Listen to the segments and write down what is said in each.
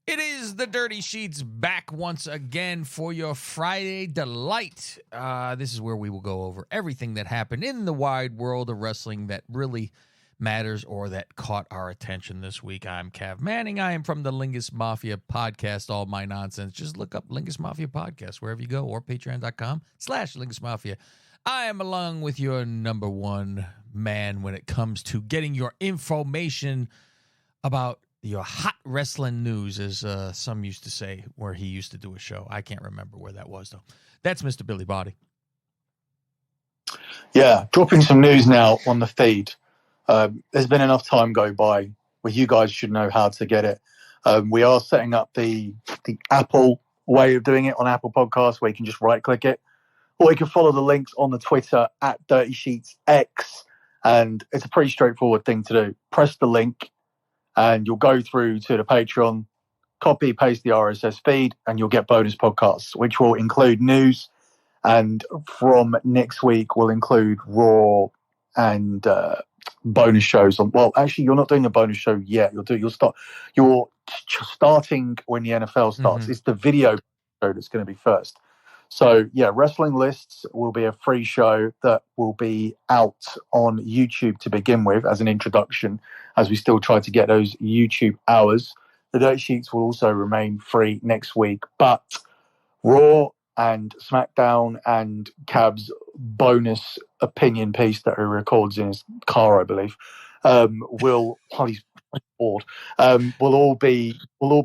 It is the Dirty Sheets back once again for your Friday delight. This is where we will go over everything that happened in the wide world of wrestling that really matters or that caught our attention this week. I'm Cav Manning. I am from the Lingus Mafia podcast, All My Nonsense. Just look up Lingus Mafia podcast wherever you go, or patreon.com/Lingus Mafia. I am along with your number one man when it comes to getting your information about your hot wrestling news, as some used to say, where he used to do a show. I can't remember where that was, though. That's Mr. Billy Body. Yeah, dropping some news now on the feed. There's been enough time go by where you guys should know how to get it. We are setting up the Apple way of doing it on Apple Podcasts, where you can just right-click it, or you can follow the links on the Twitter at Dirty Sheets X, and it's a pretty straightforward thing to do. Press the link, and you'll go through to the Patreon, copy, paste the RSS feed, and you'll get bonus podcasts, which will include news. And from next week, will include Raw and bonus shows. Well, actually, you're not doing a bonus show yet. You're starting when the NFL starts. Mm-hmm. It's the video show that's going to be first. So, yeah, Wrestling Lists will be a free show that will be out on YouTube to begin with as an introduction, as we still try to get those YouTube hours. The Dirty Sheets will also remain free next week, but Raw and SmackDown and Cav's bonus opinion piece that he records in his car, I believe, will all be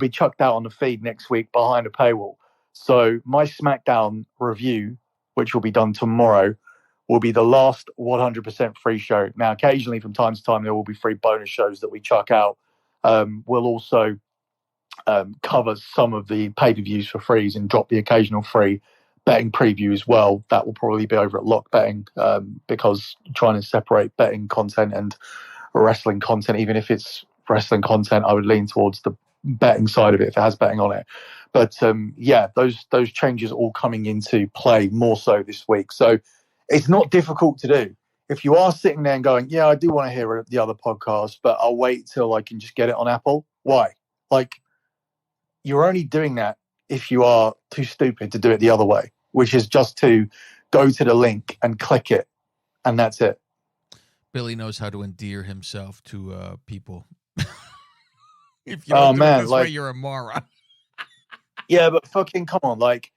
chucked out on the feed next week behind a paywall. So my SmackDown review, which will be done tomorrow, will be the last 100% free show. Now, occasionally, from time to time, there will be free bonus shows that we chuck out. We'll also cover some of the pay-per-views for free and drop the occasional free betting preview as well. That will probably be over at Lock Betting, because trying to separate betting content and wrestling content, even if it's wrestling content, I would lean towards the betting side of it if it has betting on it. But yeah, those changes all coming into play more so this week. So it's not difficult to do. If you are sitting there and going, yeah, I do want to hear the other podcast, but I'll wait till I can just get it on Apple. Why? Like, you're only doing that if you are too stupid to do it the other way, which is just to go to the link and click it, and that's it. Billy knows how to endear himself to people. If you don't do it this way, you're a moron. Yeah, but fucking come on. Like,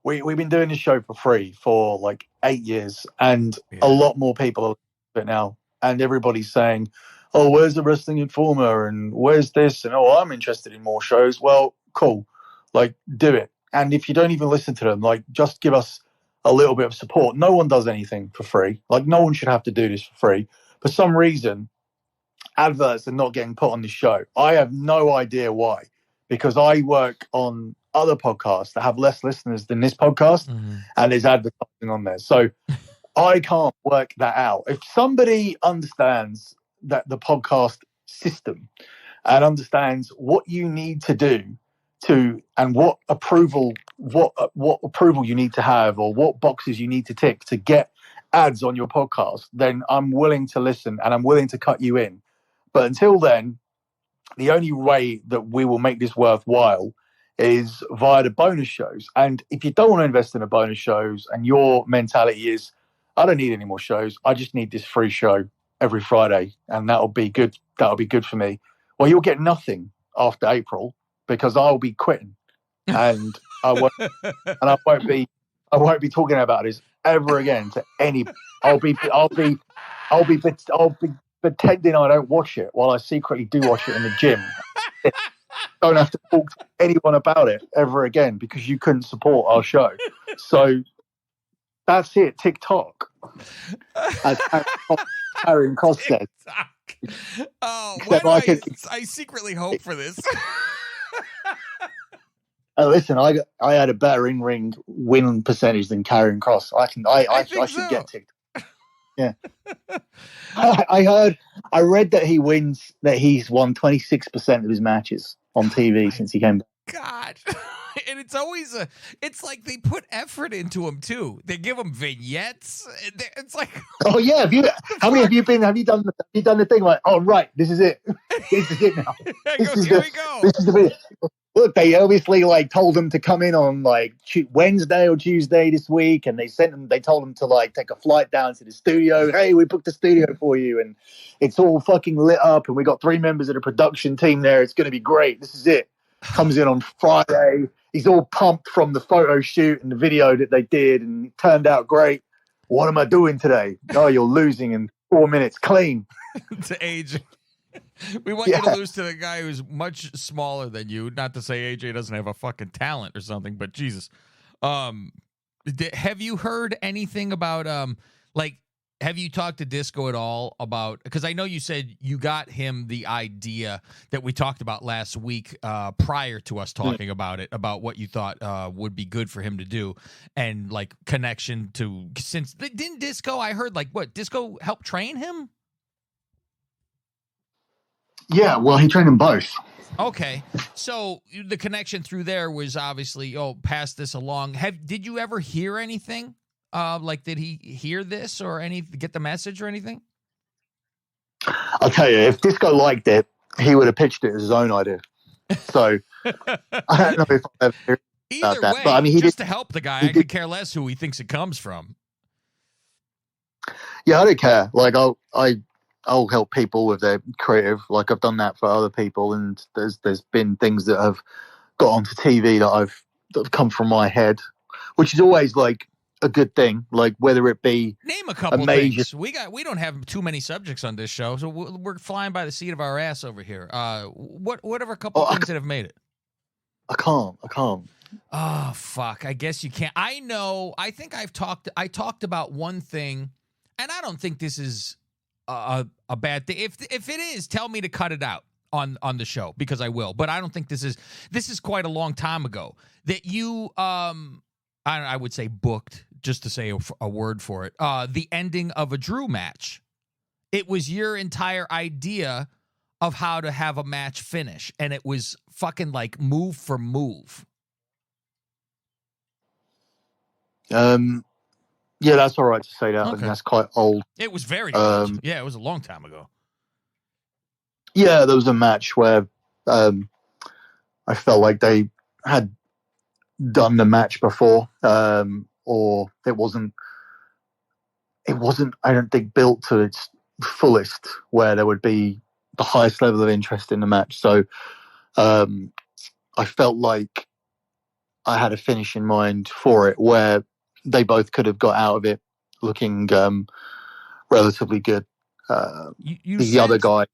we've been doing this show for free for like 8 years, and a lot more people are doing it now. And everybody's saying, oh, where's the Wrestling Informer? And where's this? And, oh, I'm interested in more shows. Well, cool. Like, do it. And if you don't even listen to them, like, just give us a little bit of support. No one does anything for free. Like, no one should have to do this for free. For some reason, adverts are not getting put on this show. I have no idea why, because I work on other podcasts that have less listeners than this podcast, and there's advertising on there. So I can't work that out. If somebody understands that the podcast system and understands what you need to do to, and what approval you need to have, or what boxes you need to tick to get ads on your podcast, then I'm willing to listen and I'm willing to cut you in. But until then, the only way that we will make this worthwhile is via the bonus shows. And if you don't want to invest in the bonus shows, and your mentality is, I don't need any more shows, I just need this free show every Friday, and that'll be good for me. Well, you'll get nothing after April, because I'll be quitting, and I won't be talking about this ever again to anybody. I'll be pretending I don't watch it while I secretly do watch it in the gym. Don't have to talk to anyone about it ever again, because you couldn't support our show. So that's it. TikTok. As Aaron Cross said. Oh, I secretly hope for this. Oh, listen, I had a better in-ring win percentage than Karrion Kross. I should get TikTok. Yeah. I read that he's won 26% of his matches on TV since he came back. God. And it's always it's like they put effort into him too. They give him vignettes. It's like, oh yeah, have you done the thing like, oh right, this is it. This is it now. Here we go. This is the video. look, they obviously like told him to come in on like Wednesday or Tuesday this week, and they told him to like take a flight down to the studio. Hey, we booked the studio for you, and it's all fucking lit up, and we got 3 members of the production team there. It's going to be great. This is it. Comes in on Friday. He's all pumped from the photo shoot and the video that they did, and it turned out great. What am I doing today? Oh, you're losing in 4 minutes clean. To AJ. We want you to lose to the guy who's much smaller than you. Not to say AJ doesn't have a fucking talent or something, but Jesus. Have you heard anything about have you talked to Disco at all about, because I know you said you got him the idea that we talked about last week prior to us talking about it, about what you thought would be good for him to do, and like connection to, since didn't Disco, I heard like what, Disco helped train him? Yeah, well, he trained them both. Okay, so the connection through there was obviously, pass this along. Did you ever hear anything? Like, did he hear this or get the message or anything? I'll tell you, if Disco liked it, he would have pitched it as his own idea. So I don't know if I've ever heard about that. But I mean, to help the guy, I could care less who he thinks it comes from. Yeah, I don't care. Like, I'll help people with their creative. Like, I've done that for other people, and there's been things that have got onto TV that have come from my head, which is always like a good thing. Like, whether it be name a couple things. We don't have too many subjects on this show, so we're flying by the seat of our ass over here. What are a couple things that have made it? I can't. Oh fuck! I guess you can't. I know. I think I talked about one thing, and I don't think this is a bad thing. If it is, tell me to cut it out on the show, because I will. But I don't think this is quite a long time ago that you I would say booked, just to say a word for it. The ending of a Drew match. It was your entire idea of how to have a match finish, and it was fucking like move for move. Yeah, that's all right to say that. Okay. I mean, that's quite old. It was very old. Yeah, it was a long time ago. Yeah, there was a match where I felt like they had done the match before, or it wasn't, I don't think, built to its fullest, where there would be the highest level of interest in the match. So I felt like I had a finish in mind for it where they both could have got out of it looking relatively good. The other guy,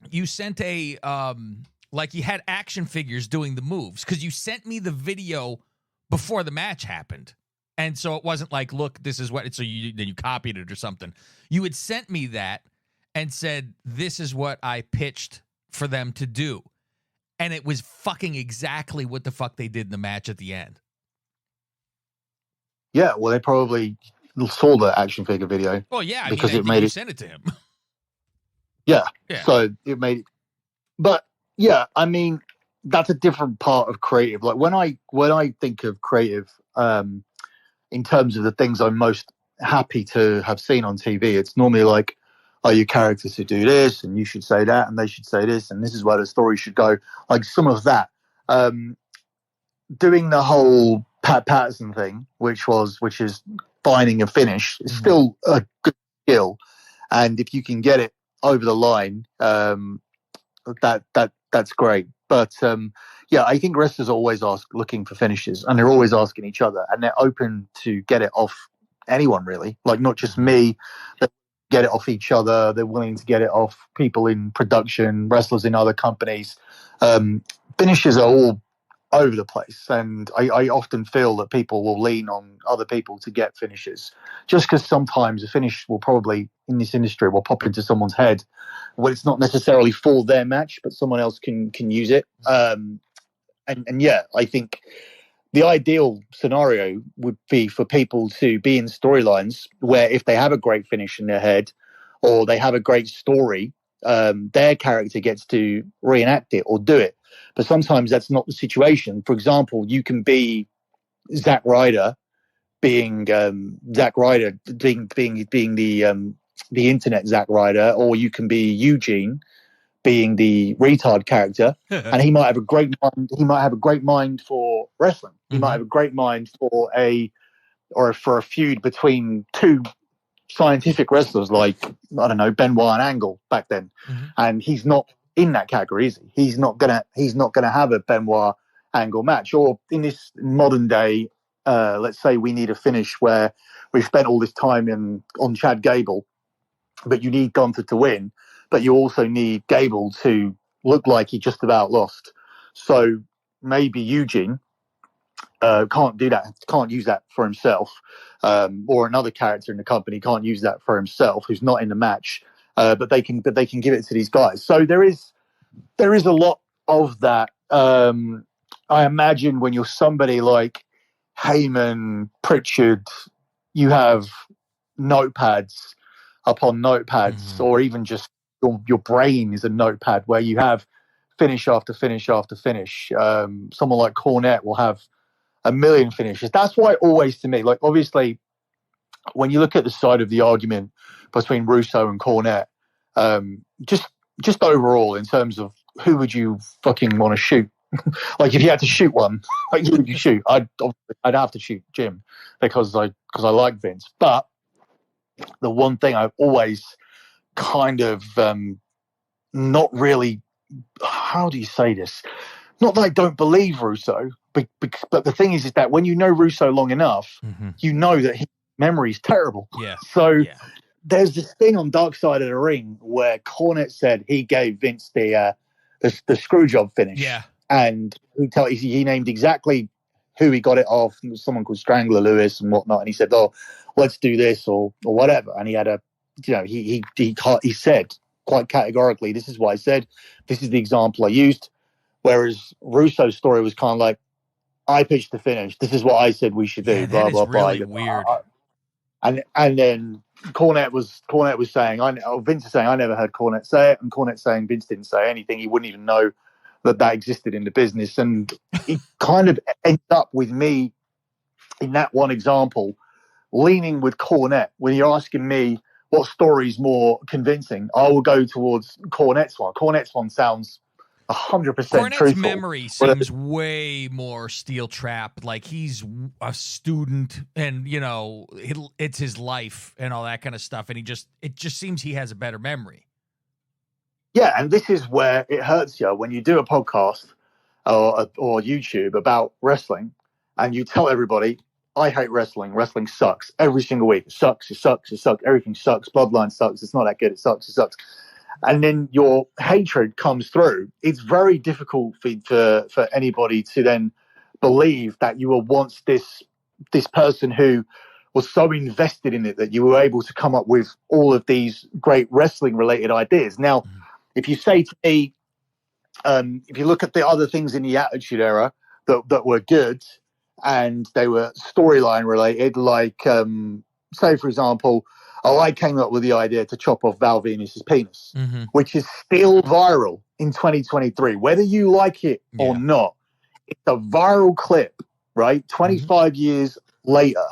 you sent a like you had action figures doing the moves, because you sent me the video before the match happened, and so it wasn't like, look, this is what. So then you copied it or something. You had sent me that and said, this is what I pitched for them to do, and it was fucking exactly what the fuck they did in the match at the end. Yeah, well, they probably saw the action figure video. Well, yeah, because it made you sent it to him. Yeah, so it made it. But yeah, I mean, that's a different part of creative. Like when I think of creative, in terms of the things I'm most happy to have seen on TV, it's normally like, oh, your characters should do this, and you should say that, and they should say this, and this is where the story should go. Like some of that. Doing the whole Pat Patterson thing, which is finding a finish, is still a good skill, and if you can get it over the line, that's great. But yeah, I think wrestlers are always looking for finishes, and they're always asking each other, and they're open to get it off anyone, really. Like not just me, they get it off each other. They're willing to get it off people in production, wrestlers in other companies. Finishes are all over the place, and I often feel that people will lean on other people to get finishes, just because sometimes a finish will probably, in this industry, will pop into someone's head when it's not necessarily for their match, but someone else can use it. And yeah, I think the ideal scenario would be for people to be in storylines where if they have a great finish in their head or they have a great story, their character gets to reenact it or do it. But sometimes that's not the situation. For example, you can be Zack Ryder being Zack Ryder being the internet Zack Ryder, or you can be Eugene being the retard character, and he might have a great mind. He might have a great mind for wrestling. He might have a great mind for a feud between two scientific wrestlers like, I don't know, Benoit and Angle back then. And he's not in that category, is he? He's not gonna have a Benoit Angle match. Or in this modern day, let's say we need a finish where we've spent all this time on Chad Gable, but you need Gunther to win, but you also need Gable to look like he just about lost. So maybe Eugene can't do that, can't use that for himself, or another character in the company can't use that for himself who's not in the match, but they can give it to these guys. So there is a lot of that. I imagine when you're somebody like Heyman, Pritchard, you have notepads upon notepads, or even just your brain is a notepad where you have finish after finish after finish. Someone like Cornette will have a million finishes. That's why always, to me, like, obviously when you look at the side of the argument between Russo and Cornette, just overall in terms of who would you fucking want to shoot? Like, if you had to shoot one, like, who would you shoot? I'd have to shoot Jim because I like Vince. But the one thing I've always kind of not really, how do you say this? Not that I don't believe Russo, but the thing is that when you know Russo long enough, you know that his memory is terrible. Yeah. So there's this thing on Dark Side of the Ring where Cornette said he gave Vince the screw job finish. Yeah. And he named exactly who he got it off. It was someone called Strangler Lewis and whatnot. And he said, "Oh, let's do this or whatever." And he had he said quite categorically, "This is what I said. This is the example I used." Whereas Russo's story was kind of like, "I pitched the finish. This is what I said we should do." Yeah, blah that blah is really blah. weird. And then Cornette was saying, Vince is saying, "I never heard Cornette say it," and Cornette saying Vince didn't say anything. He wouldn't even know that existed in the business. And it kind of ended up with me in that one example leaning with Cornette. When you're asking me what story's more convincing, I will go towards Cornette's one. Cornette's one sounds 100% Cornette's truthful. memory seems way more steel trap. Like, he's a student, and it's his life and all that kind of stuff. And it just seems he has a better memory. Yeah, and this is where it hurts you when you do a podcast or YouTube about wrestling, and you tell everybody, "I hate wrestling. Wrestling sucks every single week. It sucks. It sucks. It sucks. Everything sucks. Bloodline sucks. It's not that good. It sucks. It sucks." And then your hatred comes through. It's very difficult for anybody to then believe that you were once this person who was so invested in it that you were able to come up with all of these great wrestling related ideas. Now, if you say to me, if you look at the other things in the Attitude Era that were good and they were storyline related, like, say, for example, I came up with the idea to chop off Val Venus's penis, which is still viral in 2023, whether you like it or not. It's a viral clip, right? 25 years later.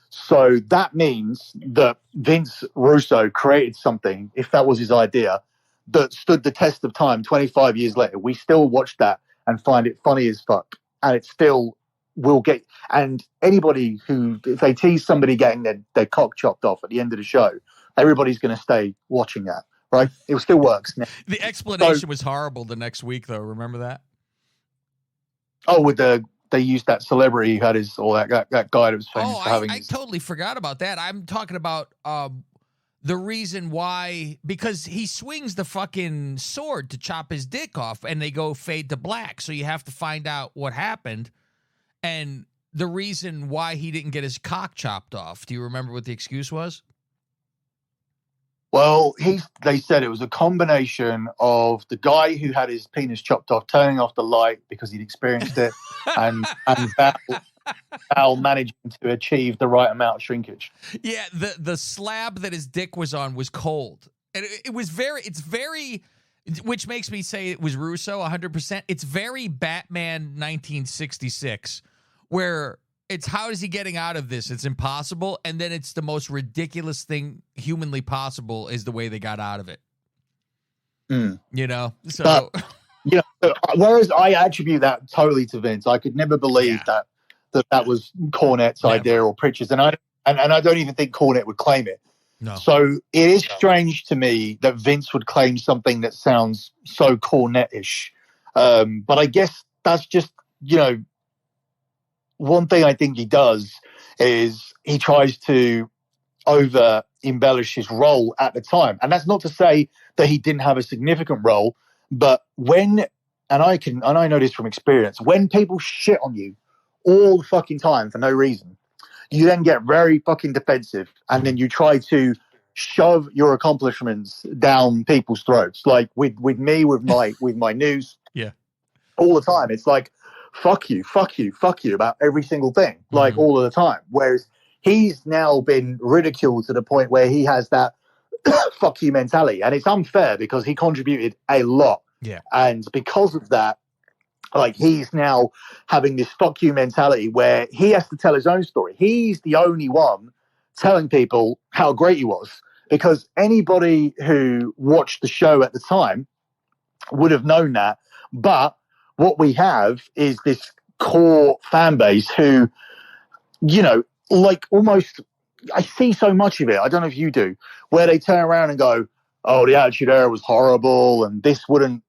So that means that Vince Russo created something, if that was his idea, that stood the test of time 25 years later. We still watch that and find it funny as fuck. And it still will get, and anybody who, if they tease somebody getting their cock chopped off at the end of the show, everybody's going to stay watching that, right? It still works. The explanation was horrible the next week, though. Remember that? Oh, they used that celebrity who had that guy that was famous for having. I totally forgot about that. I'm talking about the reason why, because he swings the fucking sword to chop his dick off, and they go fade to black. So you have to find out what happened, and the reason why he didn't get his cock chopped off. Do you remember what the excuse was? Well, they said it was a combination of the guy who had his penis chopped off turning off the light because he'd experienced it, and Val managing to achieve the right amount of shrinkage. Yeah, the slab that his dick was on was cold, and it's very, which makes me say it was Russo 100%. It's very Batman 1966, where it's, how is he getting out of this? It's impossible. And then it's the most ridiculous thing humanly possible is the way they got out of it. You know, so But, you know, whereas I attribute that totally to Vince, I could never believe that was Cornette's idea or Pritchard's, and I don't even think Cornette would claim it. No. So it is strange to me that Vince would claim something that sounds so Cornette-ish. But I guess that's just, you know, one thing I think he does is he tries to over embellish his role at the time. And that's not to say that he didn't have a significant role, but when, and I know this from experience, when people shit on you all the fucking time for no reason, you then get very fucking defensive, and then you try to shove your accomplishments down people's throats. Like with me, with my news, all the time. It's like, fuck you about every single thing, like all of the time. Whereas he's now been ridiculed to the point where he has that fuck you mentality, and it's unfair because he contributed a lot. Yeah, and because of that, like, he's now having this fuck you mentality where he has to tell his own story. He's the only one telling people how great he was, because anybody who watched the show at the time would have known that. But what we have is this core fan base who, you know, like, almost, I see so much of it, I don't know if you do, where they turn around and go, oh, the Attitude Era was horrible, and this wouldn't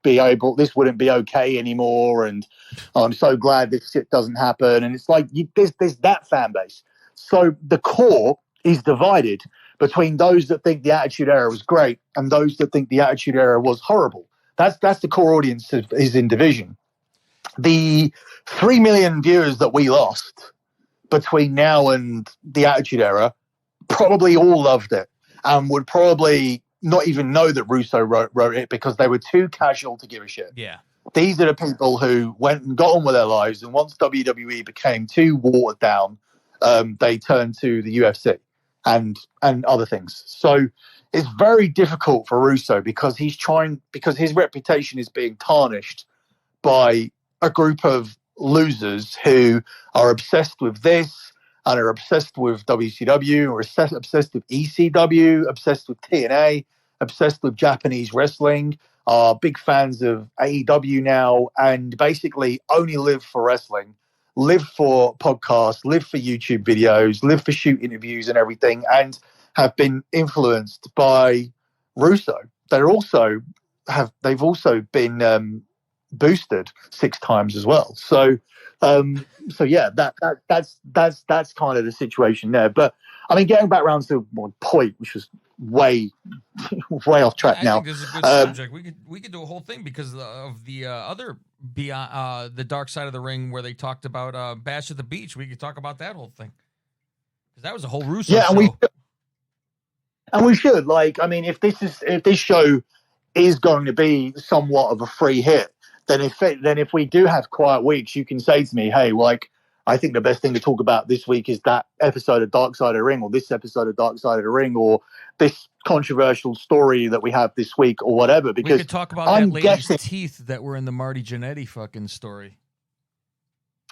be okay anymore, and I'm so glad this shit doesn't happen. And it's like, there's that fan base. So the core is divided between those that think the Attitude Era was great and those that think the Attitude Era was horrible. That's the core audience is in division. The 3 million viewers that we lost between now and the Attitude Era probably all loved it and would probably not even know that Russo wrote it because they were too casual to give a shit. Yeah. These are the people who went and got on with their lives, and once WWE became too watered down, they turned to the UFC and other things. So it's very difficult for Russo because his reputation is being tarnished by a group of losers who are obsessed with this and are obsessed with WCW, or obsessed with ECW, obsessed with TNA, obsessed with Japanese wrestling, are big fans of AEW now, and basically only live for wrestling, live for podcasts, live for YouTube videos, live for shoot interviews and everything, and have been influenced by Russo. They've also been boosted 6 times as well. So yeah, that's kind of the situation there. But I mean, getting back around to my point, which was way off track now. I think this is a good subject. We could do a whole thing because of the other beyond the Dark Side of the Ring, where they talked about Bash at the Beach. We could talk about that whole thing because that was a whole Russo show. And we should, like, I mean, if this show is going to be somewhat of a free hit, then if we do have quiet weeks, you can say to me, hey, like, I think the best thing to talk about this week is that episode of Dark Side of the Ring, or this episode of Dark Side of the Ring, or this controversial story that we have this week, or whatever. Because we could talk about that lady's teeth that were in the Marty Jannetty fucking story.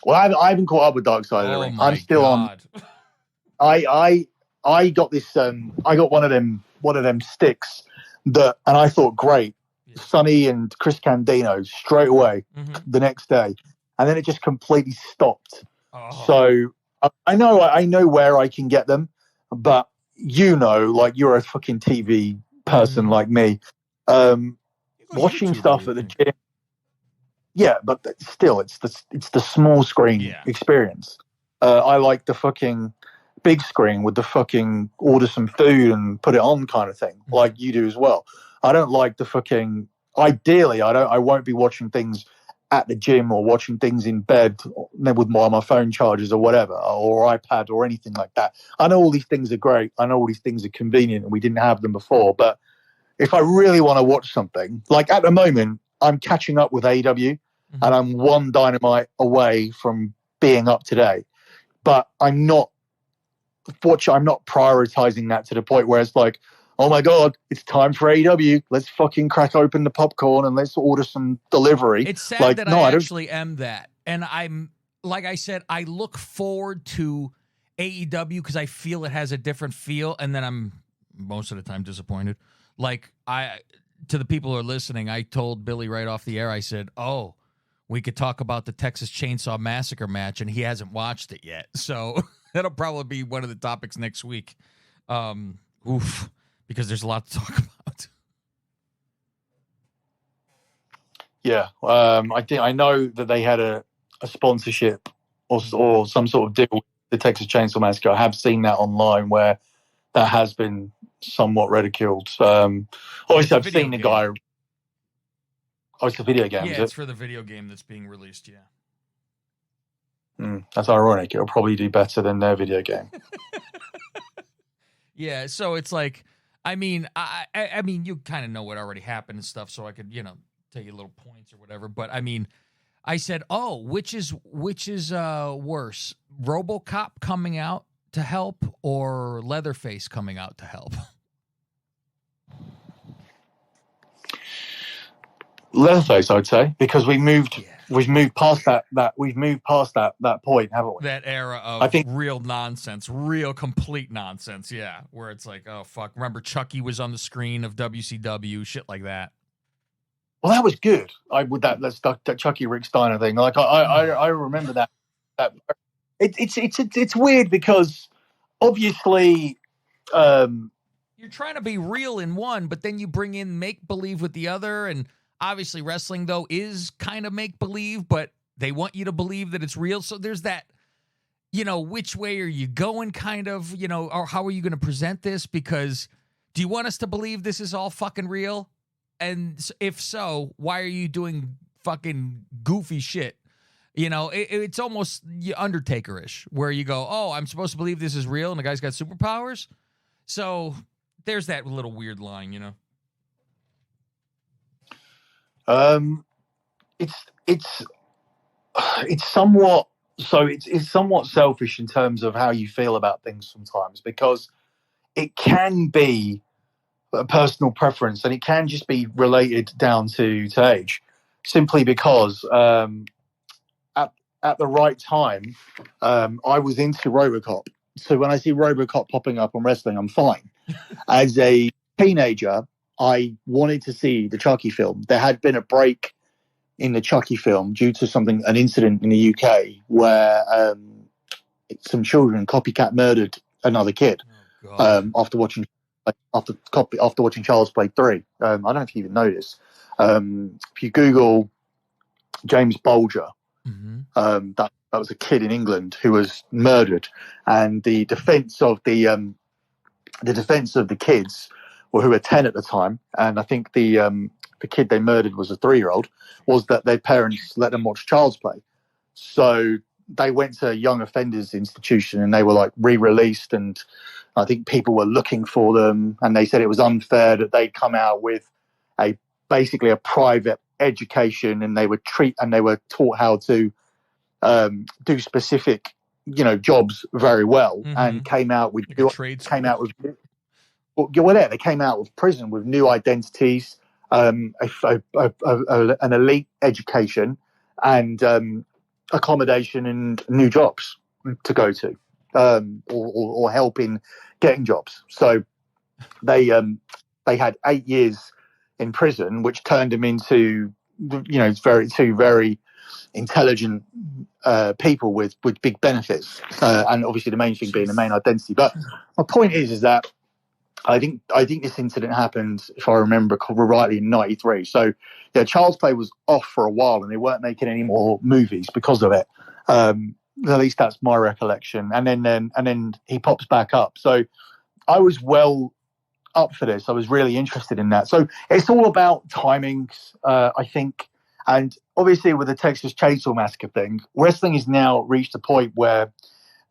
Well, I haven't caught up with Dark Side of the Ring. I'm still on. I got this. I got one of them sticks that, and I thought, great, Sonny and Chris Candido straight away the next day, and then it just completely stopped. Oh. So I know where I can get them, but like, you're a fucking TV person like me, watching YouTube stuff at the gym. Yeah, but still, it's the small screen experience. I like the fucking big screen with the fucking order some food and put it on kind of thing, like you do as well. I don't like the fucking. Ideally, I won't be watching things at the gym or watching things in bed with my phone chargers or whatever, or iPad or anything like that. I know all these things are great. I know all these things are convenient, and we didn't have them before. But if I really want to watch something, like at the moment, I'm catching up with AEW, and I'm one Dynamite away from being up to date. But I'm not prioritizing that to the point where it's like, oh my God, it's time for AEW. Let's fucking crack open the popcorn and let's order some delivery. It's sad that I actually am that. And I'm, like I said, I look forward to AEW because I feel it has a different feel. And then I'm most of the time disappointed. Like, to the people who are listening, I told Billy right off the air, I said, oh, we could talk about the Texas Chainsaw Massacre match, and he hasn't watched it yet. So that'll probably be one of the topics next week. Because there's a lot to talk about. Yeah, I know that they had a sponsorship or some sort of deal with the Texas Chainsaw Massacre. I have seen that online where that has been somewhat ridiculed. Obviously, I've seen the guy. Oh, it's a video game, yeah, is it's it? for the video game that's being released, yeah. That's ironic. It'll probably do better than their video game. Yeah, so it's like, I mean, I mean, you kind of know what already happened and stuff, so I could, tell you little points or whatever. But I mean, I said, oh, which is worse, RoboCop coming out to help or Leatherface coming out to help? Leatherface, I would say, because we've moved past that point, haven't we? That era of real nonsense, real complete nonsense, yeah, where it's like, oh fuck, remember Chucky was on the screen of WCW, shit like that. Well, that was good. That Chucky Rick Steiner thing. Like I remember that. It's weird because obviously you're trying to be real in one, but then you bring in make believe with the other, and obviously wrestling though is kind of make believe, but they want you to believe that it's real. So there's that, which way are you going kind of, or how are you going to present this? Because do you want us to believe this is all fucking real? And if so, why are you doing fucking goofy shit? It's almost Undertaker-ish, where you go, oh, I'm supposed to believe this is real and the guy's got superpowers. So there's that little weird line, It's somewhat selfish in terms of how you feel about things sometimes, because it can be a personal preference and it can just be related down to age, simply because at the right time I was into RoboCop. So when I see RoboCop popping up on wrestling, I'm fine. As a teenager, I wanted to see the Chucky film. There had been a break in the Chucky film due to an incident in the UK where some children copycat murdered another kid after watching Child's Play 3. I don't know if you even know this. If you Google James Bulger, that was a kid in England who was murdered, and the defense of the kids, who were 10 at the time, and I think the kid they murdered was a 3-year-old, was that their parents let them watch Child's Play. So they went to a young offenders institution and they were like re-released, and I think people were looking for them, and they said it was unfair that they'd come out with basically a private education, and they were taught how to do specific jobs very well, and came out with they came out of prison with new identities, an elite education, and accommodation and new jobs to go to, or help in getting jobs. So they had 8 years in prison, which turned them into two very intelligent people with big benefits, and obviously the main thing being the main identity. But my point is that I think this incident happened, if I remember rightly, in '93. So yeah, Child's Play was off for a while, and they weren't making any more movies because of it. At least that's my recollection. And then he pops back up. So I was well up for this. I was really interested in that. So it's all about timings, I think. And obviously with the Texas Chainsaw Massacre thing, wrestling has now reached a point where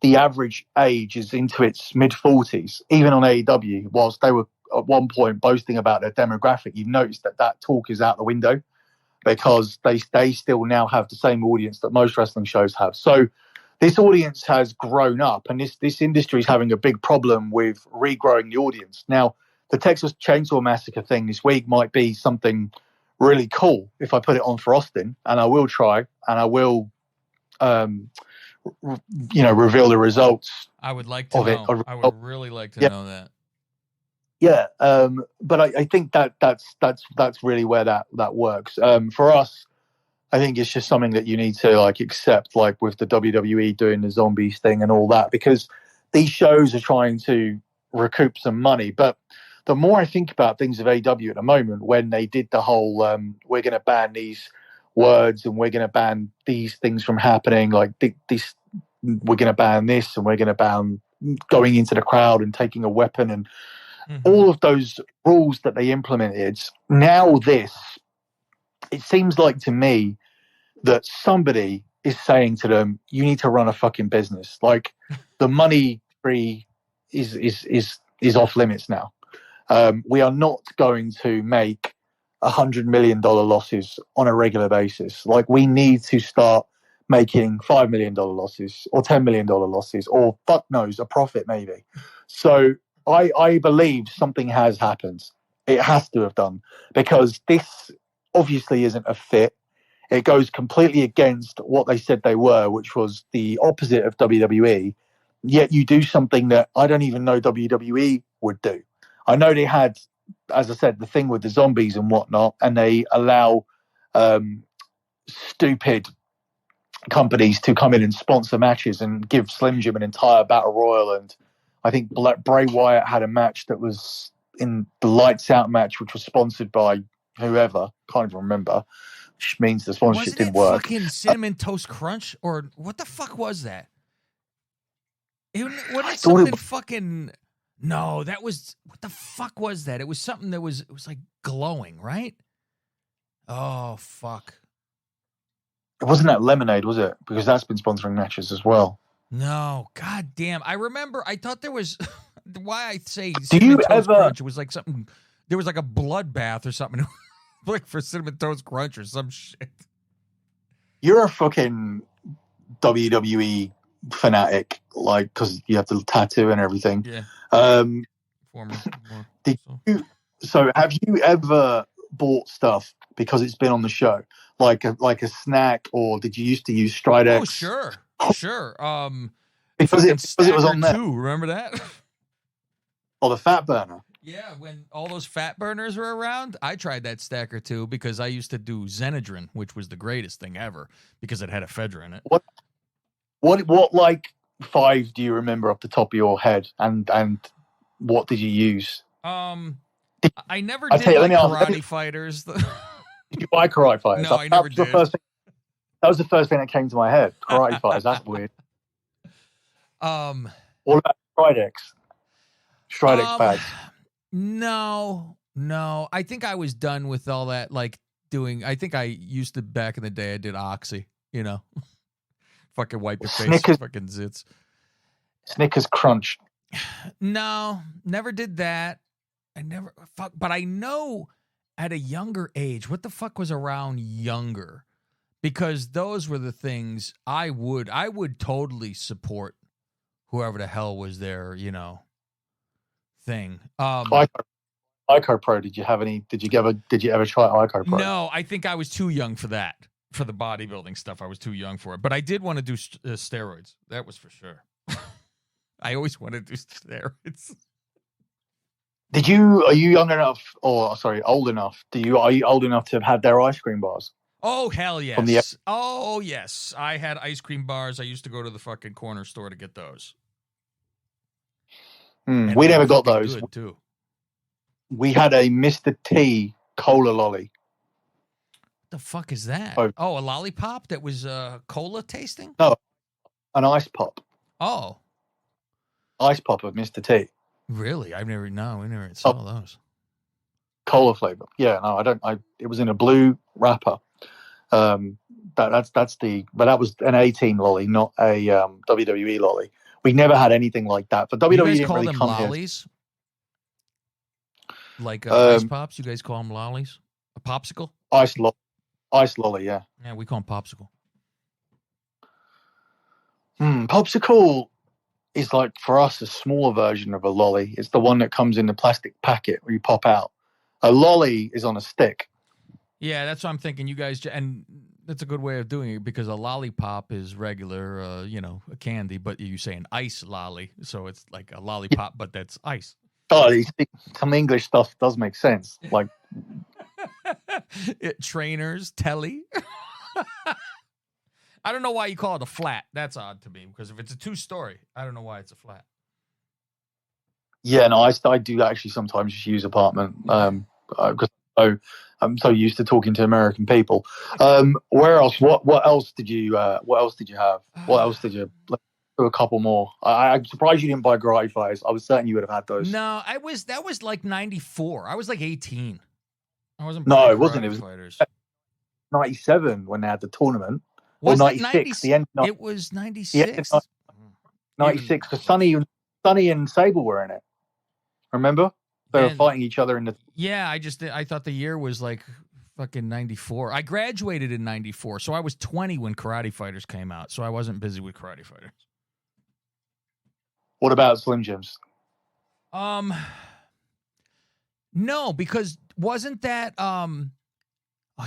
the average age is into its mid-40s, even on AEW. Whilst they were at one point boasting about their demographic, you've noticed that talk is out the window, because they still now have the same audience that most wrestling shows have. So this audience has grown up, and this industry is having a big problem with regrowing the audience. Now, the Texas Chainsaw Massacre thing this week might be something really cool if I put it on for Austin, and I will try, and I will reveal the results. I would like to know. I would really like to know that. Yeah, but I think that's really where that works. For us, I think it's just something that you need to like accept, like with the WWE doing the zombies thing and all that, because these shows are trying to recoup some money. But the more I think about things of AW at the moment, when they did the whole we're going to ban these words and we're going to ban these things from happening, like this, we're going to ban this and we're going to ban going into the crowd and taking a weapon and all of those rules that they implemented. Now it seems like to me that somebody is saying to them, "You need to run a fucking business." Like the money tree is off limits now. We are not going to make $100 million losses on a regular basis. Like we need to start making $5 million losses or $10 million losses or fuck knows a profit maybe. So I believe something has happened. It has to have done because this obviously isn't a fit. It goes completely against what they said they were, which was the opposite of WWE. Yet you do something that I don't even know WWE would do. I know they had, as I said, the thing with the zombies and whatnot, and they allow stupid companies to come in and sponsor matches and give Slim Jim an entire battle royal. And I think Bray Wyatt had a match that was in the Lights Out match, which was sponsored by whoever, can't even remember, which means the sponsorship didn't work. Fucking Cinnamon Toast Crunch, or what the fuck was that? Wasn't it something fucking? No, that was what the fuck was that? It was something that was like glowing, right? Oh fuck! It wasn't that Lemonade, was it? Because that's been sponsoring matches as well. No, god damn! I remember. I thought there was. Why I say Cinnamon Toast Crunch? It was like something. There was like a bloodbath or something, like for Cinnamon Toast Crunch or some shit. You're a fucking WWE fanatic, like because you have the tattoo and everything. Yeah. So have you ever bought stuff because it's been on the show, like a snack, or did you used to use Stridex? Oh sure. Because it was on there too. Remember that? Oh, the fat burner. Yeah, when all those fat burners were around, I tried that stacker too because I used to do Xenadrin, which was the greatest thing ever because it had ephedra in it. What like 5 do you remember off the top of your head, and what did you use? I never did Karate Fighters. Did you buy Karate Fighters? No, I never did. That was the first thing that came to my head. Karate Fighters. That's weird. What about Stridex bags? No. I think I was done with all that. Like I think I used to back in the day. I did Oxy. You know, fucking wipe your face, fucking zits. Snickers Crunch. No, never did that. But I know at a younger age, what the fuck was around younger? Because those were the things I would totally support whoever the hell was their, thing. Ico Pro. Did you ever try Ico Pro? No, I think I was too young for that. For the bodybuilding stuff, I was too young for it. But I did want to do steroids. That was for sure. I always wanted to do steroids. Are you young enough, old enough? Are you old enough to have had their ice cream bars? Oh, hell yes. Oh, yes. I had ice cream bars. I used to go to the fucking corner store to get those. We never got those. Good too. We had a Mr. T cola lolly. What the fuck is that? Oh, a lollipop that was cola tasting? No, an ice pop. Oh. Ice pop of Mr. T. Really? We never saw those. Cola flavor. Yeah, no, I don't. It was in a blue wrapper. But that was an 18 lolly, not a WWE lolly. We never had anything like that. But WWE you guys didn't call really them come lollies? Here. Like ice pops? You guys call them lollies? A popsicle? Ice lolly, yeah. Yeah, we call them popsicle. Popsicle is like, for us, a smaller version of a lolly. It's the one that comes in the plastic packet where you pop out. A lolly is on a stick. Yeah, that's what I'm thinking. You guys, and that's a good way of doing it because a lollipop is regular, a candy, but you say an ice lolly, so it's like a lollipop, but that's ice. Oh, some English stuff does make sense. Like Trainers, telly. I don't know why you call it a flat. That's odd to me because if it's a 2-story, I don't know why it's a flat. Yeah, no, I do actually sometimes just use apartment because I'm so used to talking to American people. Where else? What else did you have? What else did you? Do a couple more. I'm surprised you didn't buy Karate Fighters. I was certain you would have had those. No, that was like 94. I was like 18. I wasn't No, buying it wasn't. It Karate was Fighters. 97 when they had the tournament. Was or it 96? It was 96. 96 because Sonny and Sable were in it. Remember? They were fighting each other in the. Yeah, I thought the year was like fucking 94. I graduated in 94, so I was 20 when Karate Fighters came out, so I wasn't busy with Karate Fighters. What about Slim Jims? No, because wasn't that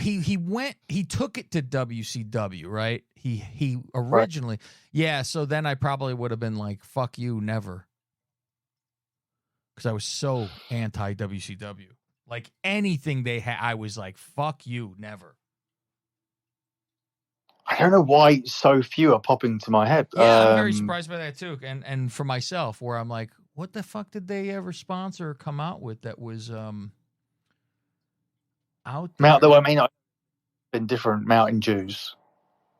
he took it to WCW, right? He originally, right. Yeah, so then I probably would have been like, fuck you, never. Because I was so anti WCW. Like anything they had, I was like, fuck you, never. I don't know why so few are popping to my head. Yeah, I'm very surprised by that too. And for myself, where I'm like, what the fuck did they ever sponsor or come out with that was out there? Though I mean, I've been different Mountain Dews.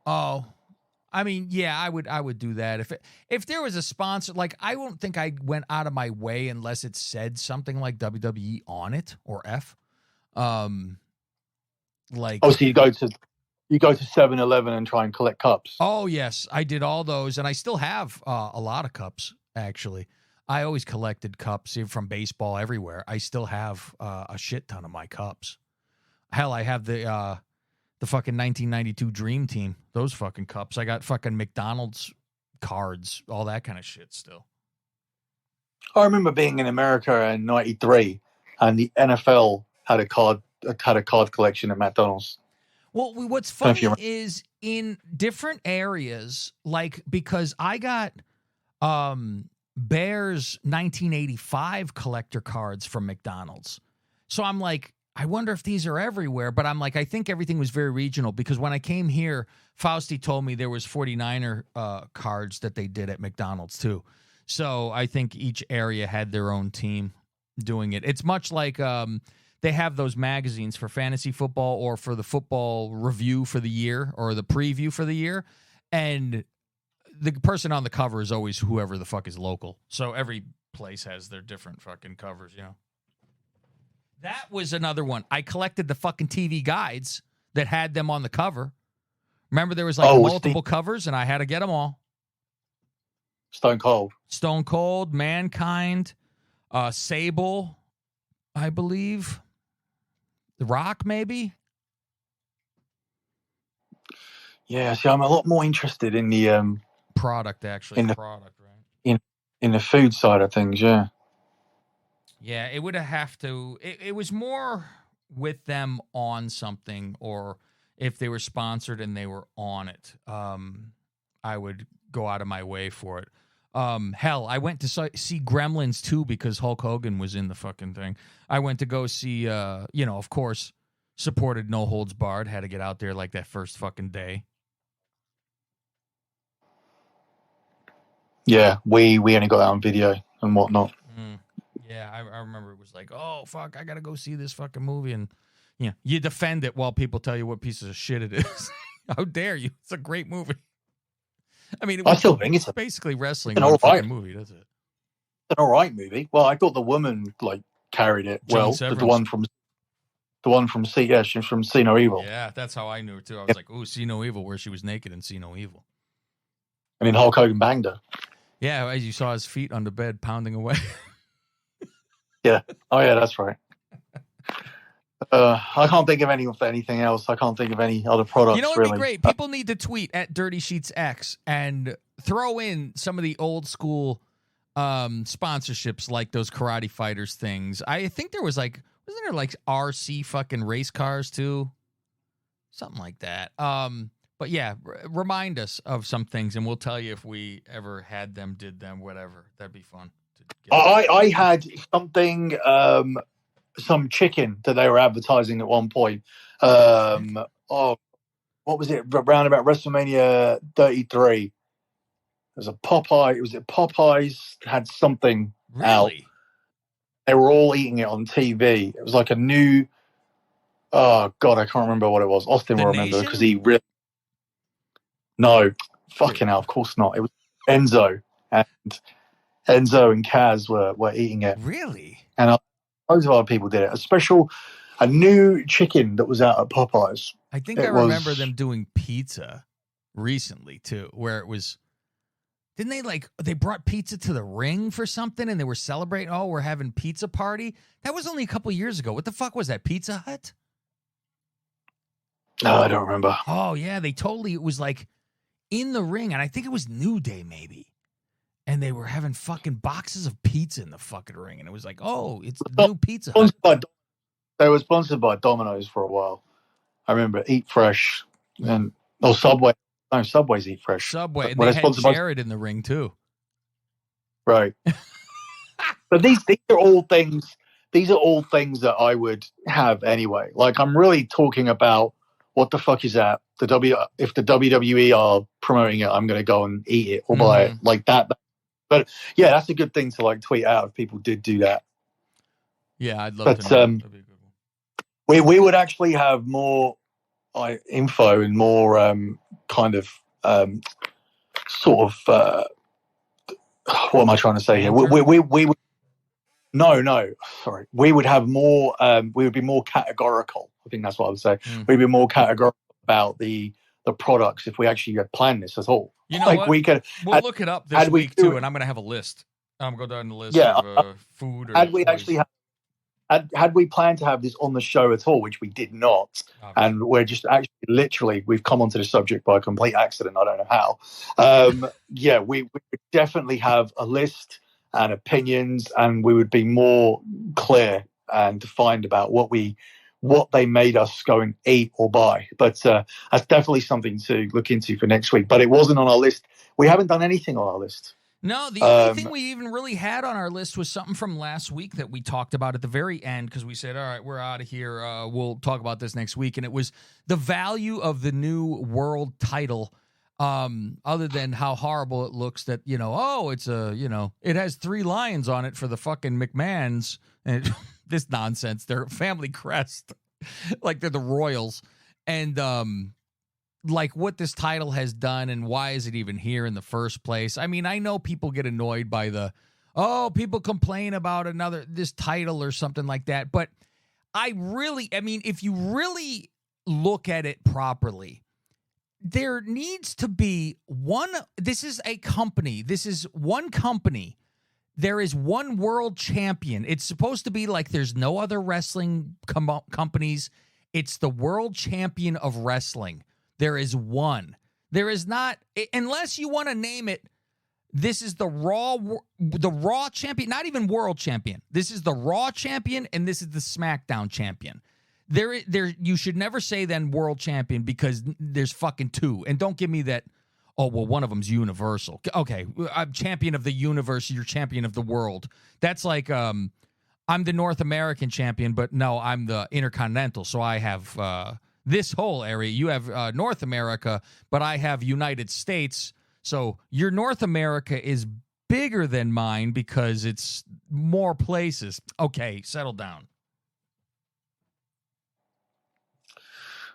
Oh, I mean, yeah, I would do that if there was a sponsor. Like, I won't think I went out of my way unless it said something like WWE on it or F. Like, oh, so you go to 7-Eleven and try and collect cups. Oh yes, I did all those, and I still have a lot of cups. Actually, I always collected cups from baseball everywhere. I still have a shit ton of my cups. Hell, I have the fucking 1992 Dream Team. Those fucking cups. I got fucking McDonald's cards, all that kind of shit still. I remember being in America in '93, and the NFL had a card collection at McDonald's. Well, what's funny is in different areas, like because I got Bears 1985 collector cards from McDonald's. So I'm like, I wonder if these are everywhere, but I'm like, I think everything was very regional because when I came here, Fausti told me there was 49er cards that they did at McDonald's too. So I think each area had their own team doing it. It's much like they have those magazines for fantasy football or for the football review for the year or the preview for the year. And the person on the cover is always whoever the fuck is local. So every place has their different fucking covers, you know. That was another one. I collected the fucking TV guides that had them on the cover. Remember there was like multiple covers and I had to get them all. Stone Cold, Mankind, Sable, I believe. The Rock, maybe? Yeah, see, I'm a lot more interested in the product, actually. In the product, right? In the food side of things, yeah. Yeah, it would have to. It was more with them on something, or if they were sponsored and they were on it. I would go out of my way for it. Hell, I went to see Gremlins 2 because Hulk Hogan was in the fucking thing. I went to go see, of course, supported No Holds Barred. Had to get out there like that first fucking day. Yeah, we only got that on video and whatnot. Yeah, I remember it was like, oh, fuck, I got to go see this fucking movie. And, you defend it while people tell you what piece of shit it is. How dare you? It's a great movie. I mean, I still think it's basically wrestling in a fucking movie. That's it. It's an all right movie. Well, I thought the woman carried it well. The one from See No Evil. Yeah, that's how I knew her too. I was like, "Ooh, See No Evil," where she was naked in See No Evil. I mean, Hulk Hogan banged her. Yeah, as you saw his feet on the bed pounding away. Yeah. Oh, yeah, that's right. I can't think of anything else. I can't think of any other products. You know what'd be great? People need to tweet at Dirty Sheets X and throw in some of the old school sponsorships like those Karate Fighters things. I think there was wasn't there RC fucking race cars too? Something like that. But yeah, remind us of some things and we'll tell you if we ever had them, did them, whatever. That'd be fun to I had something, some chicken that they were advertising at one point. What was it? Around about WrestleMania 33. There's a Popeye. Was it Popeyes had something out? Really? They were all eating it on TV. It was like a new. Oh God, I can't remember what it was. Austin will remember because he really. No, fucking hell, of course not. It was Enzo and Cav were eating it. Really? And loads of other people did it. A new chicken that was out at Popeyes. I think I remember them doing pizza recently too, where it was. Didn't they brought pizza to the ring for something and they were celebrating, oh, we're having pizza party? That was only a couple years ago. What the fuck was that, Pizza Hut? No, I don't remember. Oh, yeah, it was like in the ring, and I think it was New Day maybe. And they were having fucking boxes of pizza in the fucking ring, and it was like, oh, it's the new Pizza Hut. They were sponsored by Domino's for a while. I remember Eat Fresh and Subway. No, Subway's Eat Fresh. Subway, and they had Jared in the ring too. Right. But these are all things. These are all things that I would have anyway. Like, I'm really talking about what the fuck is that? If the WWE are promoting it, I'm going to go and eat it or buy it like that. But yeah, that's a good thing to like tweet out if people did do that. Yeah, I'd love to know. We would actually have more info and more kind of sort of what am I trying to say here? We would sorry. We would have more. We would be more categorical. I think that's what I would say. We'd be more categorical about the products if we actually had planned this at all. You know like what? We'll look it up this week too, and I'm going to have a list. I'm going to go down the list of food. Had we actually had we planned to have this on the show at all, which we did not, and we're just actually literally we've come onto the subject by a complete accident. I don't know how. Yeah, we would definitely have a list and opinions, and we would be more clear and defined about what they made us go and eat or buy. But that's definitely something to look into for next week. But it wasn't on our list. We haven't done anything on our list. No, the only thing we even really had on our list was something from last week that we talked about at the very end because we said, all right, we're out of here. We'll talk about this next week. And it was the value of the new world title, other than how horrible it looks that, it's it has 3 lions on it for the fucking McMahons. And this nonsense. They're family crest. Like they're the Royals. And like what this title has done and why is it even here in the first place. I mean, I know people get annoyed by people complain about this title or something like that. But if you really look at it properly, there needs to be this is a company. This is one company. There is one world champion. It's supposed to be like there's no other wrestling companies. It's the world champion of wrestling. There is one. There is not, unless you want to name it, this is the Raw champion, not even world champion. This is the Raw champion, and this is the SmackDown champion. You should never say then world champion because there's fucking 2. And don't give me that, one of them's universal. Okay, I'm champion of the universe, you're champion of the world. That's like, I'm the North American champion, but no, I'm the Intercontinental, so I have this whole area. You have North America, but I have United States. So your North America is bigger than mine because it's more places. Okay, settle down.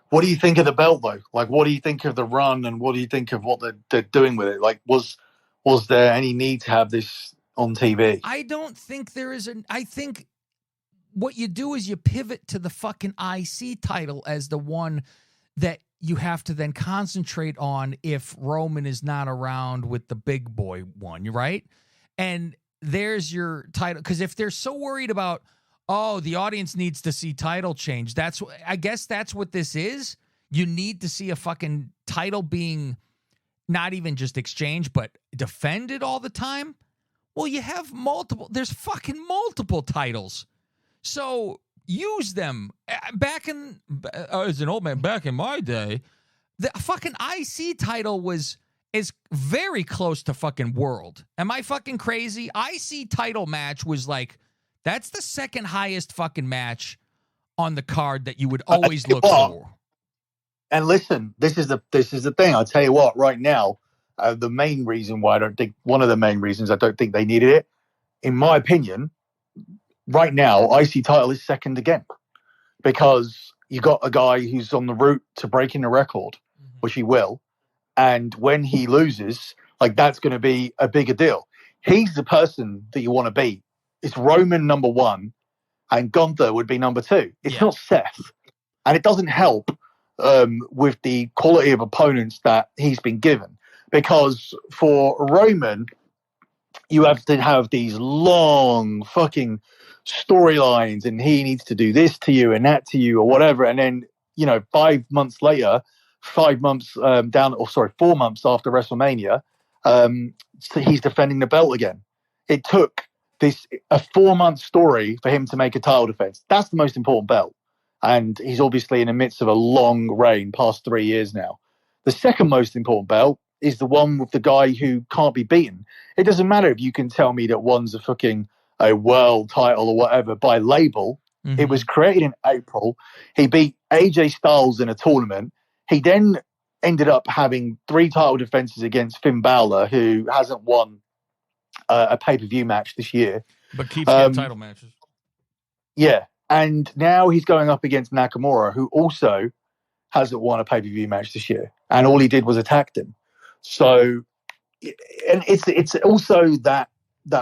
What do you think of the belt, though? Like, what do you think of the run, and what do you think of what they're doing with it? Like, was there any need to have this on TV? I don't think there is. I think what you do is you pivot to the fucking IC title as the one that you have to then concentrate on if Roman is not around with the big boy one, right? And there's your title. Because if they're so worried about, the audience needs to see title change, I guess that's what this is. You need to see a fucking title being not even just exchanged, but defended all the time. Well, you have there's fucking multiple titles. So use them. As an old man, back in my day, the fucking IC title was is very close to fucking world. Am I fucking crazy? IC title match was like, that's the second highest fucking match on the card that you would always look for. And listen, this is the thing. I'll tell you what. Right now, the main reason why one of the main reasons I don't think they needed it, in my opinion, right now, IC title is second again, because you got a guy who's on the route to breaking the record, which he will, and when he loses, like, that's going to be a bigger deal. He's the person that you want to beat. It's Roman number one, and Gunther would be number two. It's not Seth, and it doesn't help with the quality of opponents that he's been given, because for Roman, you have to have these long fucking storylines, and he needs to do this to you and that to you or whatever, and then 5 months later, 4 months after WrestleMania, so he's defending the belt again. It took a 4-month story for him to make a title defense. That's the most important belt. And he's obviously in the midst of a long reign, past 3 years now. The second most important belt is the one with the guy who can't be beaten. It doesn't matter if you can tell me that one's a world title or whatever by label. Mm-hmm. It was created in April. He beat AJ Styles in a tournament. He then ended up having 3 title defenses against Finn Balor, who hasn't won a pay-per-view match this year. But keeps getting title matches. Yeah. And now he's going up against Nakamura, who also hasn't won a pay-per-view match this year. And all he did was attack them. So, and it's also that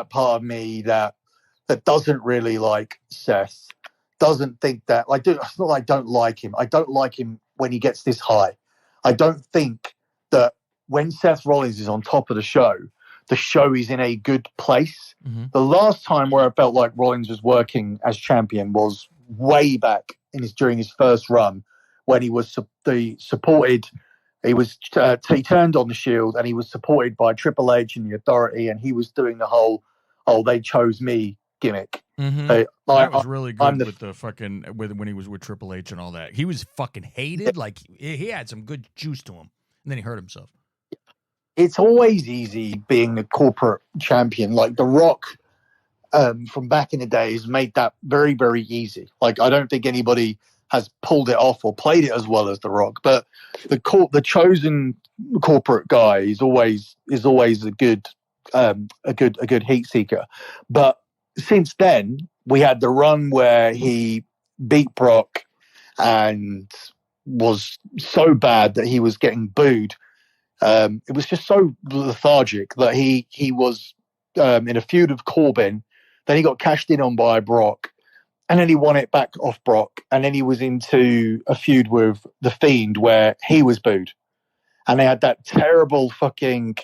part of me that doesn't really like Seth, doesn't think that, like, dude, it's not like I don't like him. I don't like him when he gets this high. I don't think that when Seth Rollins is on top of the show is in a good place. Mm-hmm. The last time where I felt like Rollins was working as champion was way back during his first run, when he was supported. He turned on the Shield, and he was supported by Triple H and the Authority, and he was doing the whole they chose me gimmick. Mm-hmm. That was really good when he was with Triple H and all that. He was fucking hated. Like, he had some good juice to him, and then he hurt himself. It's always easy being a corporate champion. Like The Rock, from back in the days, made that very, very easy. Like, I don't think anybody has pulled it off or played it as well as The Rock. But the chosen corporate guy is always a good heat seeker. But since then, we had the run where he beat Brock and was so bad that he was getting booed. It was just so lethargic that he was in a feud with Corbin. Then he got cashed in on by Brock, and then he won it back off Brock. And then he was into a feud with The Fiend where he was booed. And they had that terrible fucking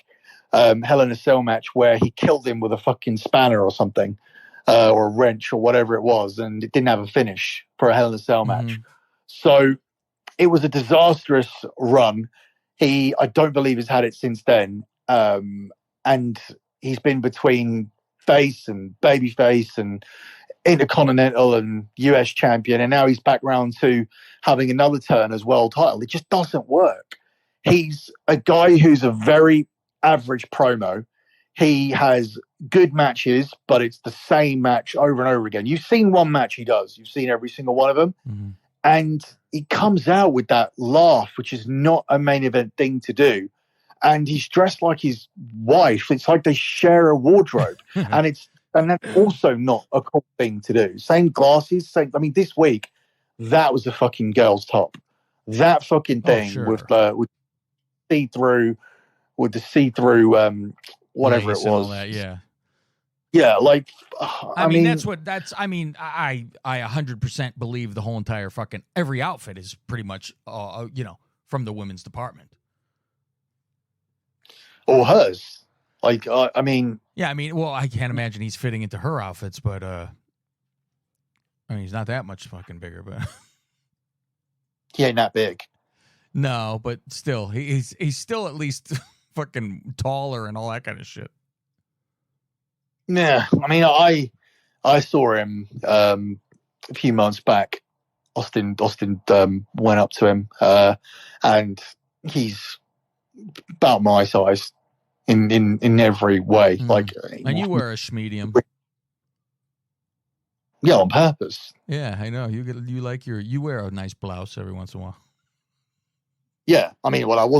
Hell in a Cell match where he killed him with a fucking spanner or something, or a wrench or whatever it was, and it didn't have a finish for a Hell in a Cell match. Mm-hmm. So it was a disastrous run. I don't believe he's had it since then. And he's been between face and babyface and Intercontinental and US champion. And now he's back round to having another turn as world title. It just doesn't work. He's a guy who's a very average promo. He has good matches, but it's the same match over and over again. You've seen one match he does. You've seen every single one of them. Mm-hmm. And he comes out with that laugh, which is not a main event thing to do. And he's dressed like his wife. It's like they share a wardrobe. and that's also not a cool thing to do. Same glasses. This week, that was a fucking girl's top. That fucking thing with see-through, whatever it was. All that, yeah. Yeah, like, I 100% believe the whole entire fucking every outfit is pretty much, from the women's department. Or hers. Like, well, I can't imagine he's fitting into her outfits, but, he's not that much fucking bigger, but. He ain't that big. No, but still, he's still at least fucking taller and all that kind of shit. Yeah, I saw him a few months back. Austin went up to him, and he's about my size in every way. Like, and you wear a medium. Yeah, on purpose. Yeah, I know. You wear a nice blouse every once in a while. Yeah, I mean, well, I've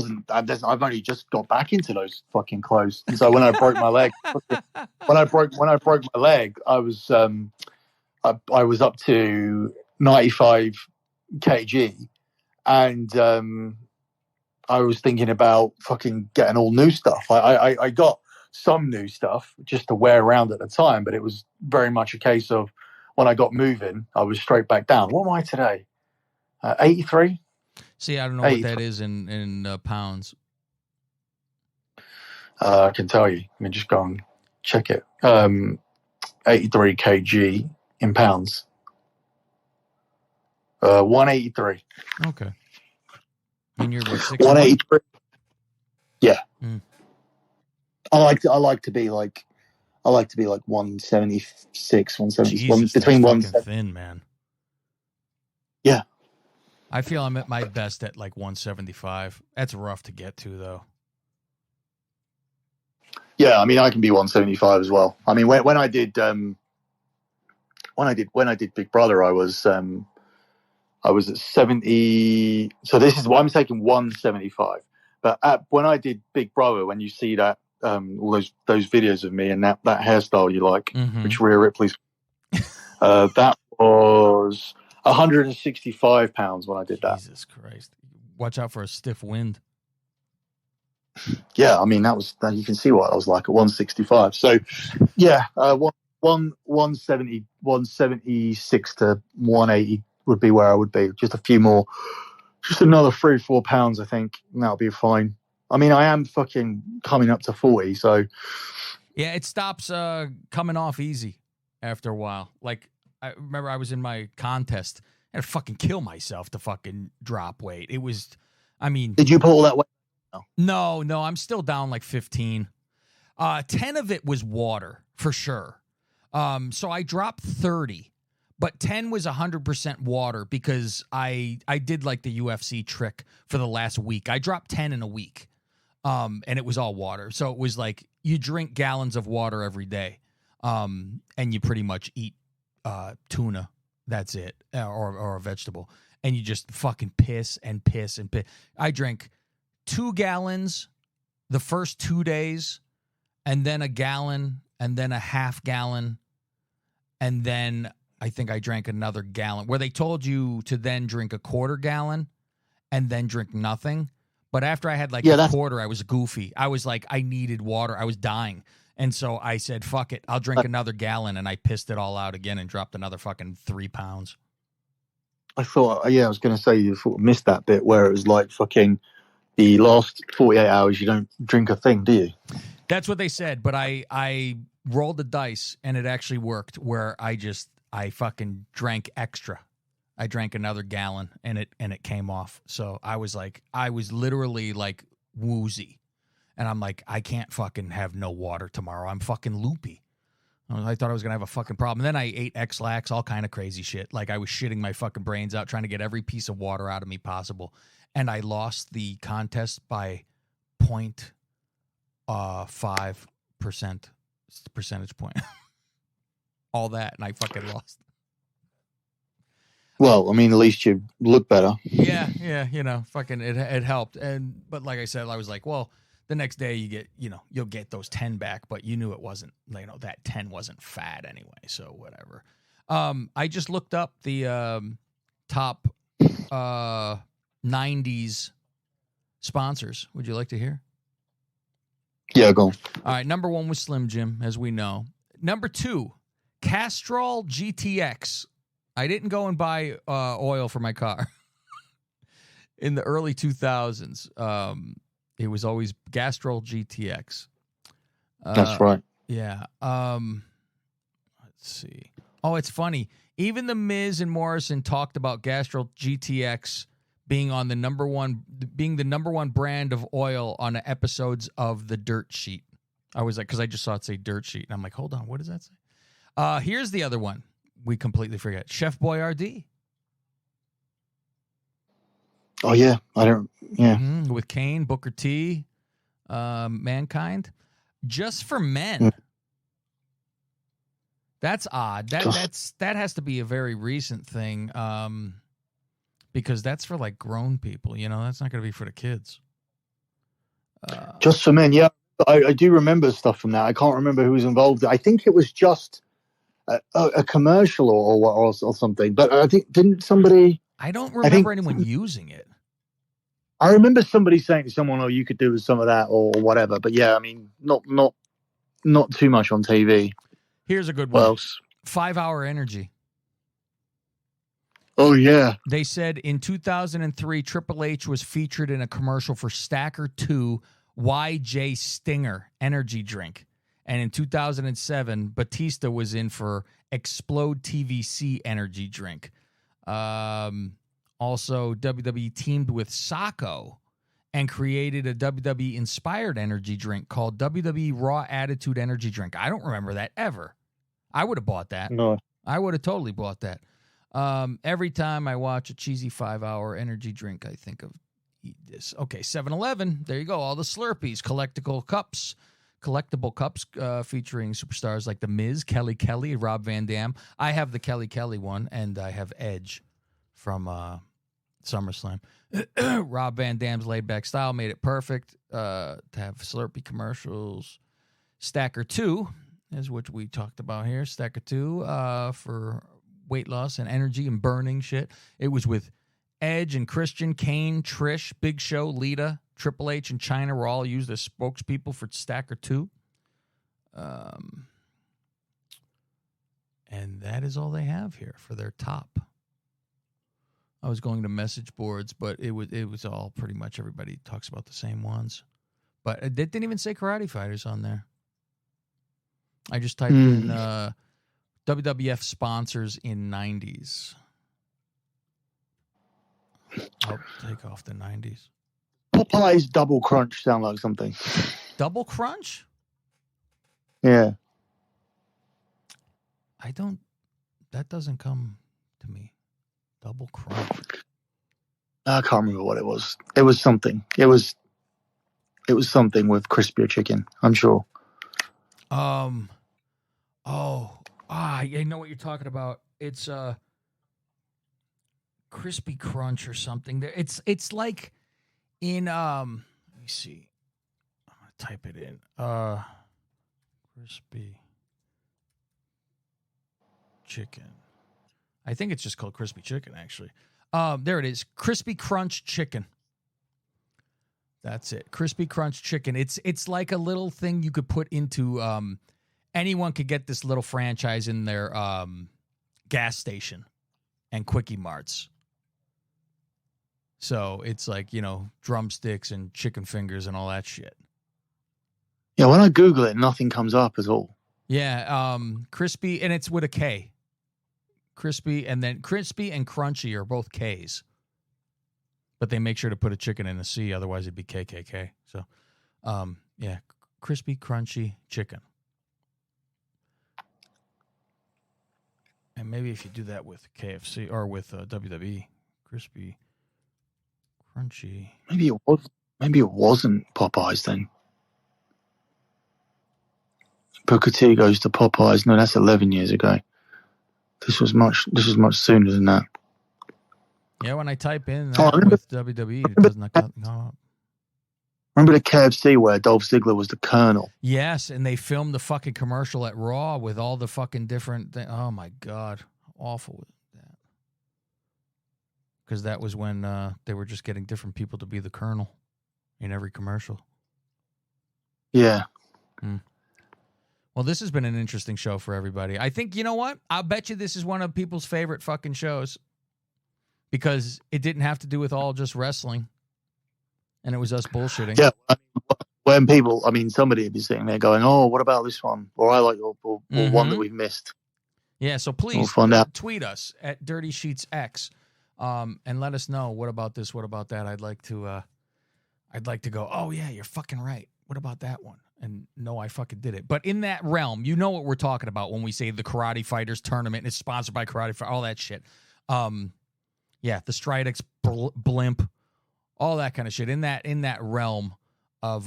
only just got back into those fucking clothes. And so when I broke my leg, when I broke my leg, I was up to 95 kg, and I was thinking about fucking getting all new stuff. I got some new stuff just to wear around at the time, but it was very much a case of when I got moving, I was straight back down. What am I today? 83. See, I don't know what that is in pounds. I can tell you. Let me just go and check it. 83 kg in pounds. 183. Okay. And you're what, 6'1"? 183. Yeah. I like to be like 176, 170, between 170. Thin, man. Yeah. I feel I'm at my best at like 175. That's rough to get to, though. Yeah, I mean, I can be 175 as well. I mean, when I did Big Brother, I was at 70. So this is why I'm taking 175. But when I did Big Brother, when you see that all those videos of me and that hairstyle you like, which Rhea Ripley's, that was 165 pounds when I did that. Jesus Christ! Watch out for a stiff wind. Yeah, I mean you can see what I was like at 165. So yeah, 176 to 180 would be where I would be. Just a few more, just another 3-4 pounds, I think, and that'll be fine. I mean, I am fucking coming up to 40, so yeah, it stops coming off easy after a while. Like, I remember I was in my contest and I'd fucking kill myself to fucking drop weight. It was, I mean, did you put all that weight? No, I'm still down like 15. 10 of it was water for sure. So I dropped 30, but 10 was 100% water because I did like the UFC trick for the last week. I dropped 10 in a week. And it was all water. So it was like you drink gallons of water every day. And you pretty much eat tuna. That's it. Or a vegetable. And you just fucking piss and piss and piss. I drank 2 gallons the first 2 days, and then a gallon, and then a half gallon, and then I think I drank another gallon, where they told you to then drink a quarter gallon and then drink nothing. But after I had like a quarter, I was goofy. I was like, I needed water. I was dying. And so I said, fuck it, I'll drink another gallon, and I pissed it all out again and dropped another fucking 3 pounds. I thought, I was going to say you sort of missed that bit where it was like fucking the last 48 hours, you don't drink a thing, do you? That's what they said, but I rolled the dice, and it actually worked, where I fucking drank extra. I drank another gallon, and it came off. So I was literally like woozy. And I'm like, I can't fucking have no water tomorrow. I'm fucking loopy. I thought I was going to have a fucking problem. And then I ate X-Lax, all kind of crazy shit. Like, I was shitting my fucking brains out, trying to get every piece of water out of me possible. And I lost the contest by 0.5% percentage point. All that, and I fucking lost. Well, I mean, at least you look better. Yeah, fucking it helped. But like I said, I was like, well, the next day you'll get those 10 back, but you knew it wasn't, that 10 wasn't fat anyway, so whatever. I just looked up the top 90s sponsors. Would you like to hear? Yeah, go on. All right, number 1 was Slim Jim, as we know. Number 2, Castrol GTX. I didn't go and buy oil for my car. In the early 2000s, it was always Castrol GTX. That's right. Yeah. Let's see. Oh, it's funny. Even the Miz and Morrison talked about Castrol GTX being the number one brand of oil on the episodes of the Dirt Sheet. I was like, because I just saw it say Dirt Sheet, and I'm like, hold on, what does that say? Here's the other one we completely forget. Chef Boyardee. Oh yeah, I don't. Yeah, with Kane, Booker T, Mankind. Just for men. That's odd. That has to be a very recent thing, because that's for like grown people. That's not going to be for the kids. Just for men, yeah. I do remember stuff from that. I can't remember who was involved. I think it was just a commercial or something. But I think didn't somebody? I don't remember anyone using it. I remember somebody saying to someone, "Oh, you could do with some of that or whatever." But yeah, I mean, not too much on TV. Here's a good one. 5-Hour Energy. Oh, yeah. They said in 2003, Triple H was featured in a commercial for Stacker 2 YJ Stinger energy drink. And in 2007, Batista was in for Explode TVC energy drink. Also, WWE teamed with Sacco and created a WWE-inspired energy drink called WWE Raw Attitude Energy Drink. I don't remember that ever. I would have bought that. No. I would have totally bought that. Every time I watch a cheesy 5-hour energy drink, I think of this. Okay, 7-Eleven. There you go. All the Slurpees, collectible cups featuring superstars like The Miz, Kelly Kelly, Rob Van Dam. I have the Kelly Kelly one, and I have Edge from SummerSlam. Rob Van Dam's laid-back style made it perfect to have Slurpee commercials. Stacker 2 is what we talked about here. Stacker 2 for weight loss and energy and burning shit. It was with Edge and Christian, Kane, Trish, Big Show, Lita, Triple H, and Chyna were all used as spokespeople for Stacker 2. And that is all they have here for their top. I was going to message boards, but it was all pretty much everybody talks about the same ones. But it didn't even say Karate Fighters on there. I just typed in WWF sponsors in 90s. I'll take off the 90s. Popeye's Double Crunch sound like something. Double Crunch? Yeah. That doesn't come to me. Double Crunch. I can't remember what it was. It was something. It was something with crispier chicken, I'm sure. I know what you're talking about. It's Crispy Crunch or something. It's like in let me see. I'm gonna type it in. Crispy chicken. I think it's just called crispy chicken, actually. There it is. Crispy Crunch chicken. That's it. Crispy Crunch chicken. It's like a little thing you could put into anyone could get this little franchise in their gas station and Quickie Marts. So it's like, drumsticks and chicken fingers and all that shit. Yeah, when I Google it, nothing comes up at all. Yeah, crispy, and it's with a K. Crispy, and then crispy and crunchy are both Ks. But they make sure to put a chicken in a C, otherwise it'd be KKK. So, yeah, crispy, crunchy chicken. And maybe if you do that with KFC or with WWE, crispy, crunchy. Maybe it wasn't Popeyes then. Booker T goes to Popeyes. No, that's 11 years ago. This was much sooner than that. Yeah, when I type in that with WWE, it doesn't come up. Remember the KFC where Dolph Ziggler was the Colonel? Yes, and they filmed the fucking commercial at Raw with all the fucking different things. Oh, my God. Awful with that. Because that was when they were just getting different people to be the Colonel in every commercial. Yeah. Well, this has been an interesting show for everybody. I think, you know what? I'll bet you this is one of people's favorite fucking shows because it didn't have to do with all just wrestling. And it was us bullshitting. Yeah. When people, somebody would be sitting there going, oh, what about this one? Or I like or one that we've missed. Yeah, so please tweet us at Dirty Sheets X and let us know what about this, what about that. I'd like to go, oh, yeah, you're fucking right. What about that one? And no, I fucking did it. But in that realm, you know what we're talking about when we say the Karate Fighters tournament is sponsored by Karate Fighters, all that shit. Yeah, the Stridex blimp, all that kind of shit. In that realm of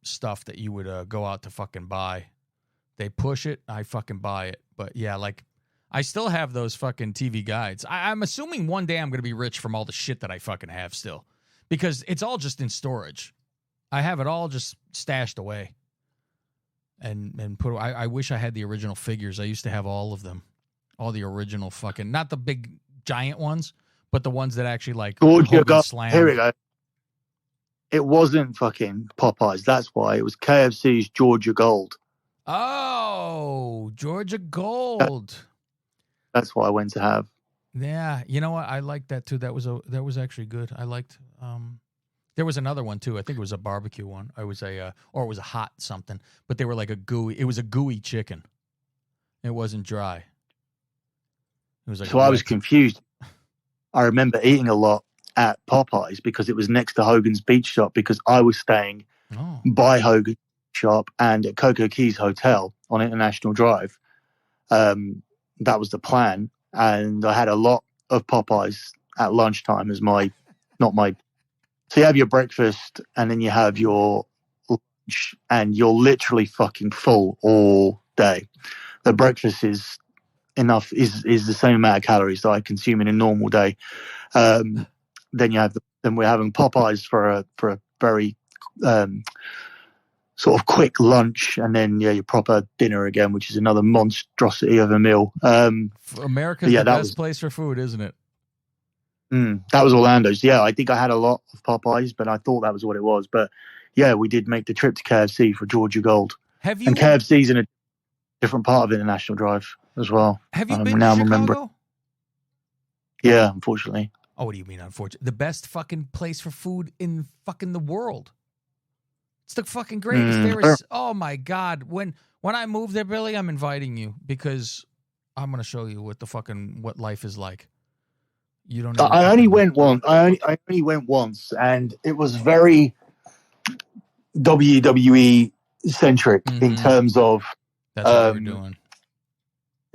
stuff that you would go out to fucking buy. They push it, I fucking buy it. But yeah, like I still have those fucking TV guides. I'm assuming one day I'm going to be rich from all the shit that I fucking have still, because it's all just in storage. I have it all just stashed away. And put. I wish I had the original figures. I used to have all of them, all the original fucking, not the big giant ones, but the ones that actually like Hogan Slam. Here we go. It wasn't fucking Popeyes. That's why it was KFC's Georgia Gold. Oh, Georgia Gold. That's what I went to have. Yeah, you know what? I liked that too. That was actually good. I liked. There was another one too. I think it was a barbecue one. Or it was a hot something. But they were like a gooey. It was a gooey chicken. It wasn't dry. It was like. So I was confused. I remember eating a lot at Popeyes because it was next to Hogan's Beach Shop, because I was staying by Hogan's Shop and at Coco Keys Hotel on International Drive. That was the plan, and I had a lot of Popeyes at lunchtime as so you have your breakfast and then you have your lunch, and you're literally fucking full all day. The breakfast is the same amount of calories that I consume in a normal day. Then we're having Popeyes for a very sort of quick lunch, and then your proper dinner again, which is another monstrosity of a meal. America's the best place for food, isn't it? That was Orlando's. Yeah, I think I had a lot of Popeyes, but I thought that was what it was. But yeah, we did make the trip to KFC for Georgia Gold. Have you? And KFC's in a different part of International Drive as well. Have you been to Chicago? Yeah, unfortunately. Oh, what do you mean, unfortunately? The best fucking place for food in fucking the world. It's the fucking greatest. Oh my God. When I move there, Billy, I'm inviting you, because I'm going to show you what life is like. You don't know. I only went once. I only went once, and it was very WWE centric in terms of that's what we're doing.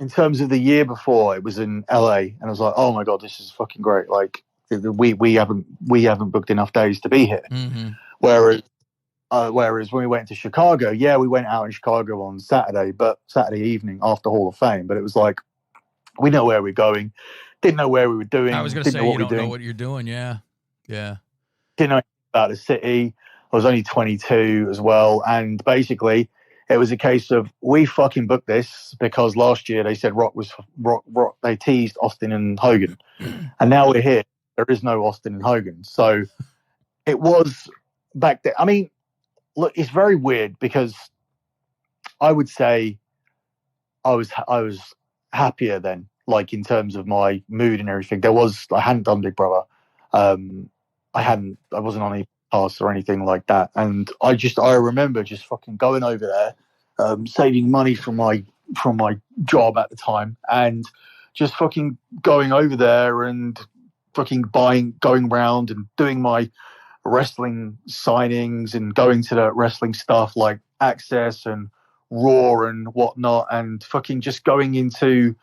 In terms of the year before, it was in LA, and I was like, "Oh my God, this is fucking great!" Like we haven't booked enough days to be here. Mm-hmm. Whereas when we went to Chicago, we went out in Chicago on Saturday evening after Hall of Fame. But it was like, we know where we're going, didn't know where we were doing. I was going to say, you don't know what you're doing. Yeah. Didn't know about the city. I was only 22 as well, and basically, it was a case of, we fucking booked this because last year they said Rock. They teased Austin and Hogan, and now we're here. There is no Austin and Hogan, so it was back then. I mean, look, it's very weird because I would say I was happier then, like in terms of my mood and everything. I hadn't done Big Brother. I wasn't on any pass or anything like that. And I remember just fucking going over there, saving money from my job at the time, and just fucking going over there and fucking going around and doing my wrestling signings and going to the wrestling stuff like Access and Raw and whatnot, and fucking just going into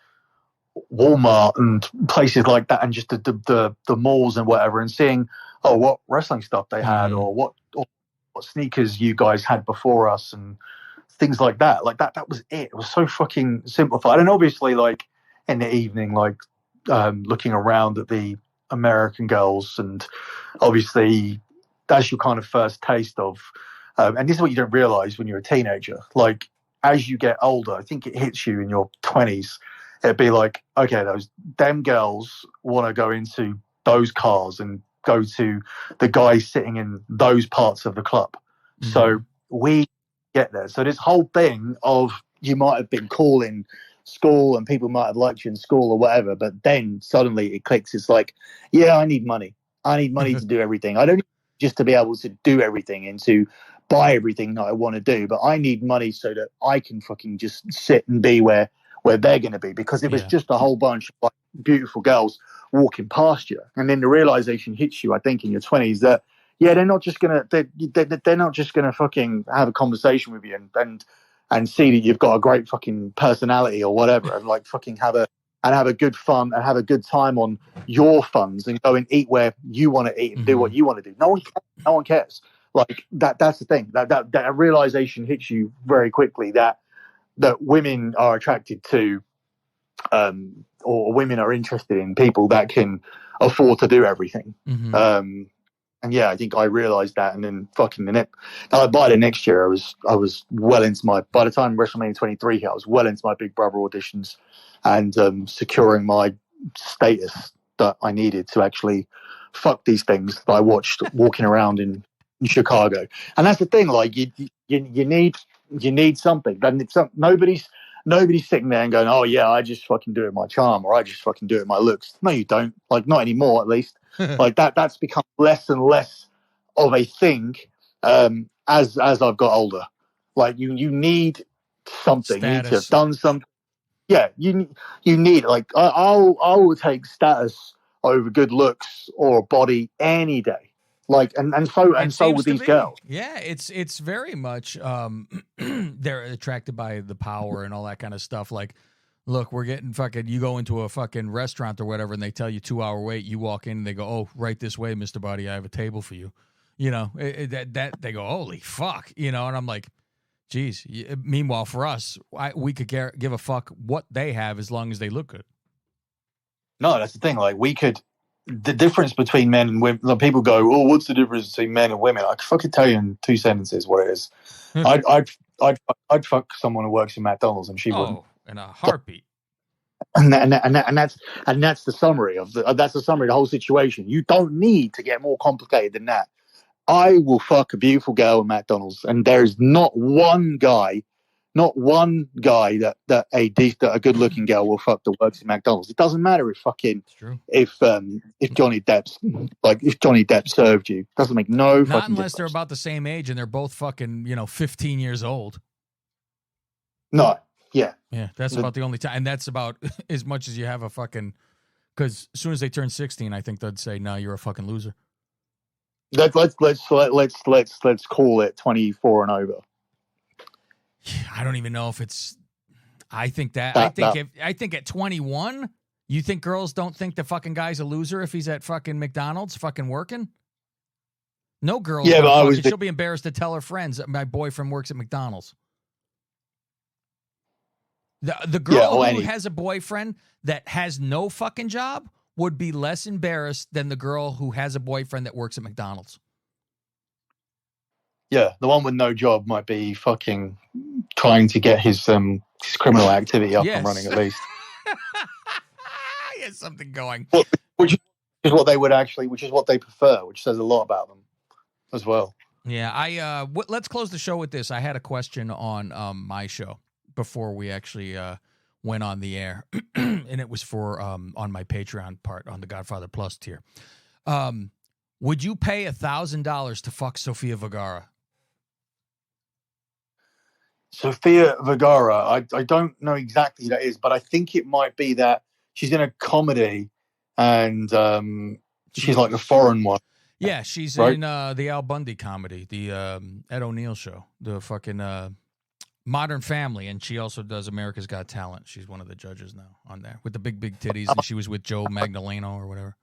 Walmart and places like that, and just the malls and whatever, and seeing what wrestling stuff they had, or what sneakers you guys had before us, and things like that. Like that was it. It was so fucking simplified. And obviously, like in the evening, like looking around at the American girls, and obviously that's your kind of first taste of. And this is what you don't realize when you're a teenager. Like as you get older, I think it hits you in your 20s. It'd be like, okay, them girls want to go into those cars and go to the guys sitting in those parts of the club. Mm-hmm. So we get there. So this whole thing of, you might have been cool in school and people might have liked you in school or whatever, but then suddenly it clicks. It's like, yeah, I need money. I need money to do everything. I don't need just to be able to do everything and to buy everything that I want to do, but I need money so that I can fucking just sit and be where they're going to be, because it was just a whole bunch of like beautiful girls walking past you, and then the realization hits you, I think, in your 20s that they're not just gonna fucking have a conversation with you and see that you've got a great fucking personality or whatever, and like fucking have a good fun and have a good time on your funds and go and eat where you want to eat and do what you want to do. No one cares. Like that's the thing. That realization hits you very quickly that women are attracted to, or women are interested in people that can afford to do everything. And yeah, I think I realized that, and then fucking by the next year, I was well into by the time WrestleMania 23 hit, I was well into my Big Brother auditions, and securing my status that I needed to actually fuck these things that I watched walking around in Chicago. And that's the thing, like you need something. Nobody's sitting there and going, oh yeah, I just fucking do it my charm, or I just fucking do it my looks. No, you don't. Like, not anymore, at least. Like that's become less and less of a thing as I've got older. Like you need something. Status. You need to have done something. Yeah, you need, like, I will take status over good looks or body any day. Like, and so with these girls. Yeah, it's very much they're attracted by the power and all that kind of stuff. Like, look, we're getting fucking, you go into a fucking restaurant or whatever and they tell you 2-hour wait, you walk in and they go, oh, right this way, Mr. Body, I have a table for you. You know, that they go, holy fuck, you know, and I'm like, geez. Meanwhile, for us, we could give a fuck what they have as long as they look good. No, that's the thing. Like, the difference between men and women, like, people go, oh, what's the difference between men and women? I can fucking tell you in 2 sentences what it is. I'd fuck someone who works in McDonald's and she wouldn't. In a heartbeat. And that's the summary of the whole situation. You don't need to get more complicated than that. I will fuck a beautiful girl at McDonald's, and there is not one guy that a good looking girl will fuck that works at McDonald's. It doesn't matter if Johnny Depp served you. It doesn't make no fucking not unless difference. They're about the same age and they're both fucking 15 years old. No, yeah, that's about the only time, and that's about as much as you have a fucking. Because as soon as they turn 16, I think they'd say, "No, you're a fucking loser." Let's call it 24 and over. I don't even know if it's. I think at 21, you think girls don't think the fucking guy's a loser if he's at fucking McDonald's fucking working? No girl. Yeah, but she'll be embarrassed to tell her friends that my boyfriend works at McDonald's. The girl who has a boyfriend that has no fucking job would be less embarrassed than the girl who has a boyfriend that works at McDonald's. Yeah, the one with no job might be fucking trying to get his criminal activity up and running at least. He has something going. Which is what they prefer, which says a lot about them as well. Yeah, let's close the show with this. I had a question on my show before we actually went on the air, and it was for on my Patreon part on the Godfather Plus tier. Would you pay $1,000 to fuck Sofia Vergara? Sofia Vergara, I don't know exactly who that is, but I think it might be that she's in a comedy, and she's like the foreign one. Yeah, she's in the Al Bundy comedy, the Ed O'Neill show, the fucking Modern Family, and she also does America's Got Talent. She's one of the judges now on there with the big titties, and she was with Joe Magdaleno or whatever.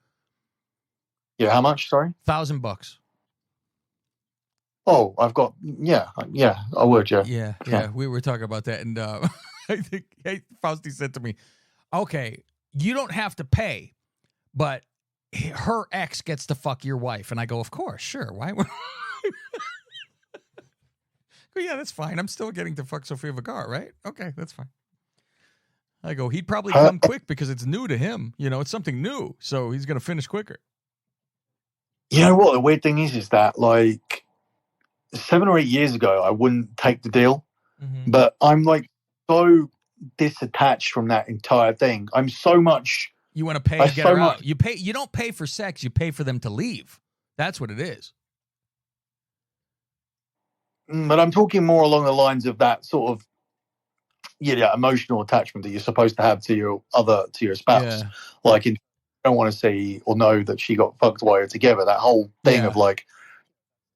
Yeah, how much? Sorry, $1,000. Oh, I've got I would, yeah. We were talking about that, and I think Fausti said to me, "Okay, you don't have to pay, but her ex gets to fuck your wife." And I go, "Of course, sure. Why?" Yeah, that's fine. I'm still getting to fuck Sofia Vergara, right? Okay, that's fine. I go, he'd probably come quick because it's new to him. It's something new, so he's gonna finish quicker. You know what? The weird thing is that, like, 7 or 8 years ago, I wouldn't take the deal, but I'm like so disattached from that entire thing. I'm so much. You want to pay to get her out. You pay. You don't pay for sex. You pay for them to leave. That's what it is. But I'm talking more along the lines of that sort of emotional attachment that you're supposed to have to your spouse. Yeah. Like, I don't want to see or know that she got fucked while you're together. That whole thing of like,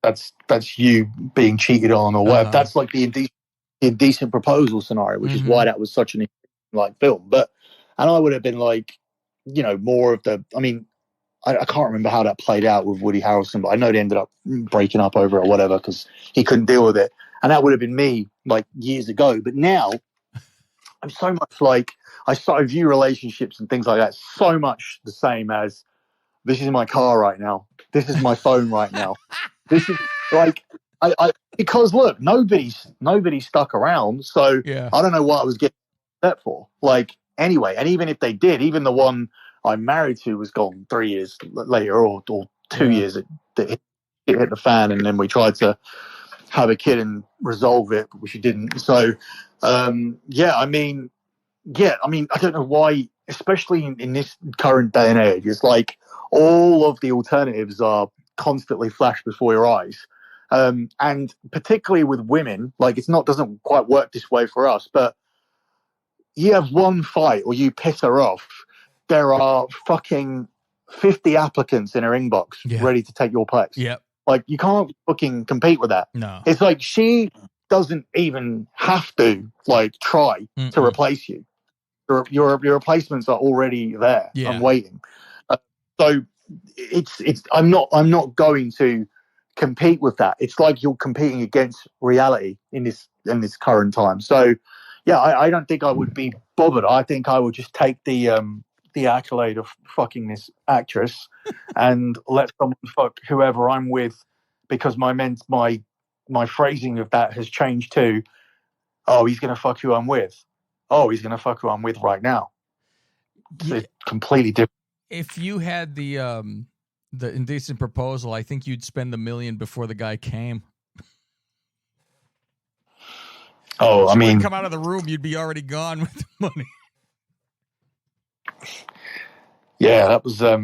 that's you being cheated on or whatever. That's like the indecent proposal scenario, which is why that was such an film. And I would have been like, more of the. I mean, I can't remember how that played out with Woody Harrelson, but I know they ended up breaking up over it or whatever because he couldn't deal with it. And that would have been me like years ago. But now I'm so much like I view relationships and things like that so much the same as this is my car right now. This is my phone right now. This is like I because look, nobody's stuck around, so Yeah. I don't know what I was getting upset for. Like anyway, and even if they did, even the one I'm married to was gone 3 years later or 2 years. It hit the fan, and then we tried to have a kid and resolve it, but she didn't. So I mean, I don't know why, especially in this current day and age, it's like all of the alternatives are constantly flashed before your eyes. And particularly with women, like doesn't quite work this way for us, but you have one fight or you piss her off, there are fucking 50 applicants in her inbox ready to take your place. Yep. Like you can't fucking compete with that. No. It's like she doesn't even have to like try to replace you. Your replacements are already there and waiting. So it's I'm not going to compete with that. It's like you're competing against reality in this current time. So yeah, I don't think I would be bothered. I think I would just take the accolade of fucking this actress and let someone fuck whoever I'm with, because my phrasing of that has changed to, oh, he's gonna fuck who I'm with. Oh, he's gonna fuck who I'm with right now. It's completely different. If you had the indecent proposal, I think you'd spend $1 million before the guy came. Oh, I mean, come out of the room, you'd be already gone with the money. Yeah, that was that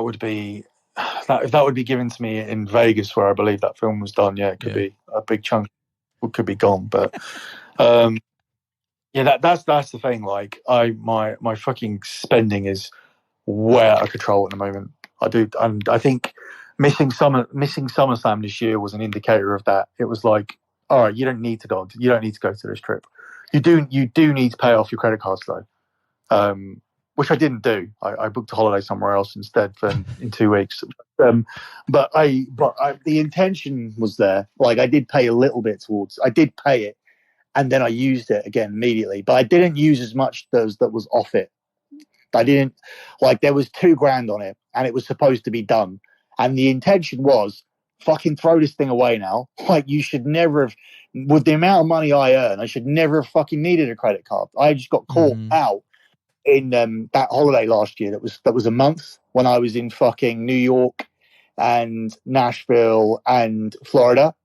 would be if that would be given to me in Vegas where I believe that film was done. Yeah, it could be a big chunk could be gone, but that's the thing. Like my fucking spending is way out of control at the moment. I do, and I think missing SummerSlam this year was an indicator of that. It was like, all right, you don't need to go to this trip. You do need to pay off your credit cards though. Which I didn't do. I booked a holiday somewhere else instead in 2 weeks. But the intention was there. Like I did pay a little bit I did pay it, and then I used it again immediately. But I didn't use as much that was off it. I didn't, like, there was $2,000 on it, and it was supposed to be done. And the intention was, fucking throw this thing away now. Like, you should never have, with the amount of money I earn, I should never have fucking needed a credit card. I just got caught out in that holiday last year. That was a month when I was in fucking New York and Nashville and Florida.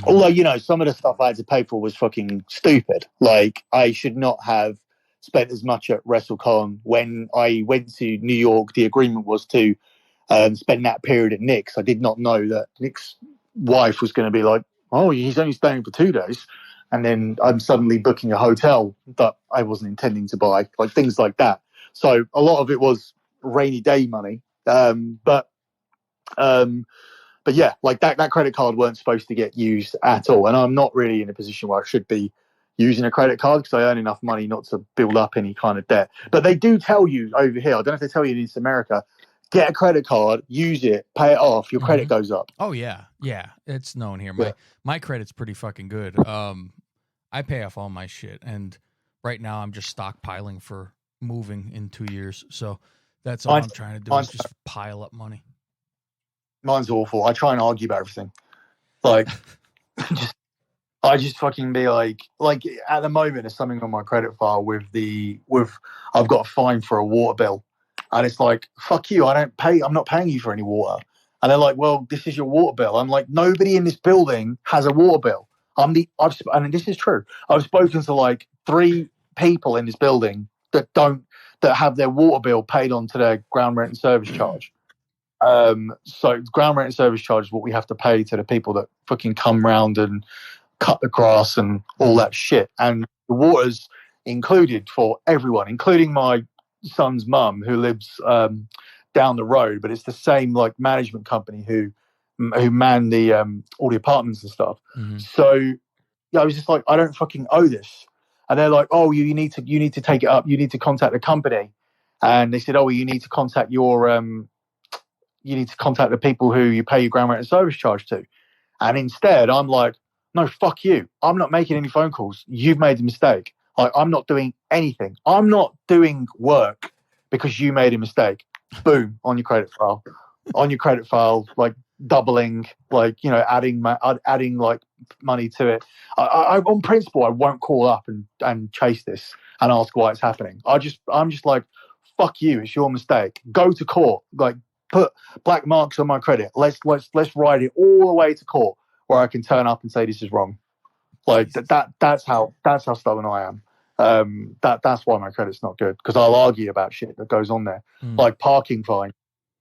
Although, some of the stuff I had to pay for was fucking stupid. Like, I should not have spent as much at WrestleCon. When I went to New York, the agreement was to spend that period at Nick's. I did not know that Nick's wife was going to be like, oh, he's only staying for 2 days. And then I'm suddenly booking a hotel that I wasn't intending to buy, like things like that. So a lot of it was rainy day money. But yeah, like that credit card weren't supposed to get used at all. And I'm not really in a position where I should be using a credit card because I earn enough money not to build up any kind of debt. But they do tell you over here, I don't know if they tell you in East America, get a credit card, use it, pay it off, your credit goes up. Oh, yeah. Yeah, it's known here. My credit's pretty fucking good. I pay off all my shit. And right now I'm just stockpiling for moving in 2 years. So that's all I'm trying to do is just pile up money. Mine's awful. I try and argue about everything. Like, I just fucking be like at the moment there's something on my credit file with I've got a fine for a water bill, and it's like, fuck you, I'm not paying you for any water. And they're like, well, this is your water bill. I'm like, nobody in this building has a water bill. And this is true. I've spoken to like 3 people in this building that have their water bill paid onto their ground rent and service charge. So ground rent and service charge is what we have to pay to the people that fucking come round and cut the grass and all that shit. And the water's included for everyone, including my son's mum who lives down the road, but it's the same like management company who man the all the apartments and stuff. So yeah, I was just like, I don't fucking owe this. And they're like, oh, you need to take it up. You need to contact the company. and they said, "Oh, well, you need to contact the people who you pay your ground rent and service charge to." And instead, I'm like, "No, fuck you. I'm not making any phone calls. You've made a mistake. Like, I'm not doing anything. I'm not doing work because you made a mistake." Boom, on your credit file. On your credit file, like doubling, like, adding like money to it. I on principle, I won't call up and chase this and ask why it's happening. I'm just like, fuck you. It's your mistake. Go to court. Like, put black marks on my credit. Let's ride it all the way to court where I can turn up and say this is wrong. Like that's how stubborn I am. That's why my credit's not good, because I'll argue about shit that goes on there, like parking fine.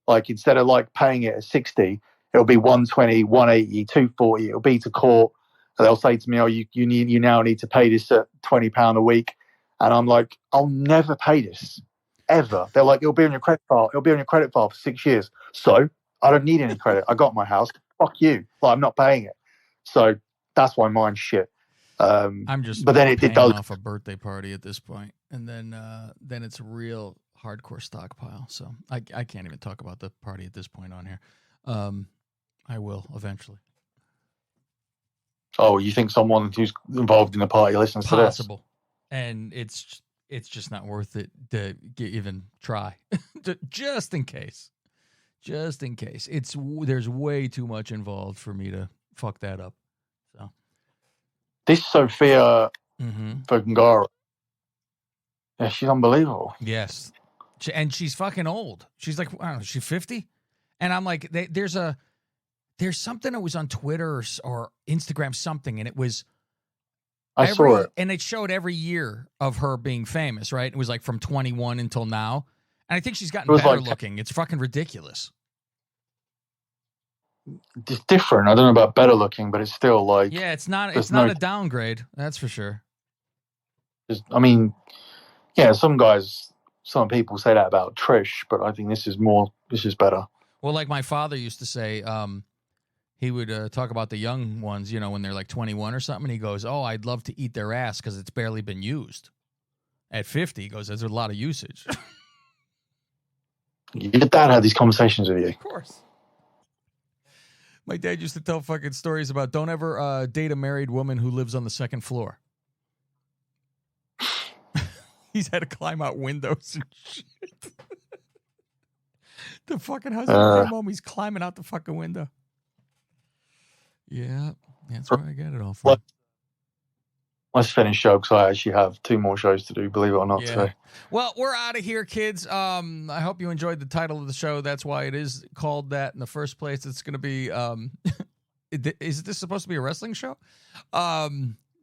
Like, instead of like paying it at 60, it'll be 120, 180, 240. It'll be to court. And they'll say to me, "Oh, you now need to pay this at £20 a week." And I'm like, "I'll never pay this ever." They're like, "It'll be on your credit file. It'll be on your credit file for 6 years." So I don't need any credit. I got my house. Fuck you. Like, I'm not paying it. So that's why mine's shit. I'm just but then it does off a birthday party at this point, and then it's a real hardcore stockpile. So I can't even talk about the party at this point on here. I will eventually. Oh, you think someone who's involved in the party listens to this? Possible, and it's just not worth it to even try, just in case. Just in case. There's way too much involved for me to fuck that up. So this Sophia Vergara, yeah, she's unbelievable. Yes. And she's fucking old. She's like, I don't know, she's 50? And I'm like, there's something that was on Twitter or Instagram something, and it was I saw it. And it showed every year of her being famous, right? It was like from 21 until now. And I think she's gotten better looking. It's fucking ridiculous. It's different. I don't know about better looking, but it's still like... Yeah, it's not a downgrade. That's for sure. I mean, yeah, some people say that about Trish, but I think this is better. Well, like my father used to say, he would talk about the young ones, when they're like 21 or something. And he goes, "Oh, I'd love to eat their ass because it's barely been used." At 50, he goes, "There's a lot of usage." Your dad had these conversations with you. Of course. My dad used to tell fucking stories about don't ever date a married woman who lives on the second floor. He's had to climb out windows and shit. The fucking husband came home, he's climbing out the fucking window. Yeah, that's where I get it all from. Let's finish show, because I actually have 2 more shows to do, believe it or not, today. Well, we're out of here, kids. I hope you enjoyed the title of the show. That's why it is called that in the first place. It's going to be, is this supposed to be a wrestling show?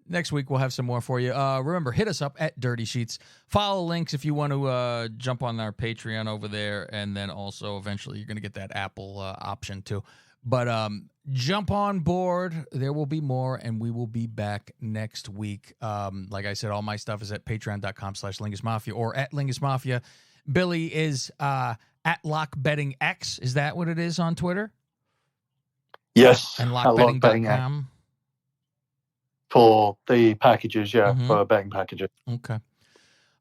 Next week, we'll have some more for you. Remember, hit us up at Dirty Sheets. Follow links if you want to jump on our Patreon over there. And then also, eventually, you're going to get that Apple option, too. But jump on board. There will be more, and we will be back next week. Like I said, all my stuff is at patreon.com/LingusMafia or at LingusMafia. Billy is at LockBettingX. Is that what it is on Twitter? Yes. And LockBetting.com. For the packages, for betting packages. Okay.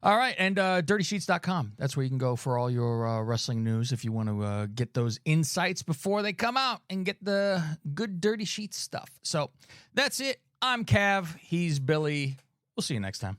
All right, and DirtySheets.com. That's where you can go for all your wrestling news if you want to get those insights before they come out and get the good Dirty Sheets stuff. So that's it. I'm Cav. He's Billy. We'll see you next time.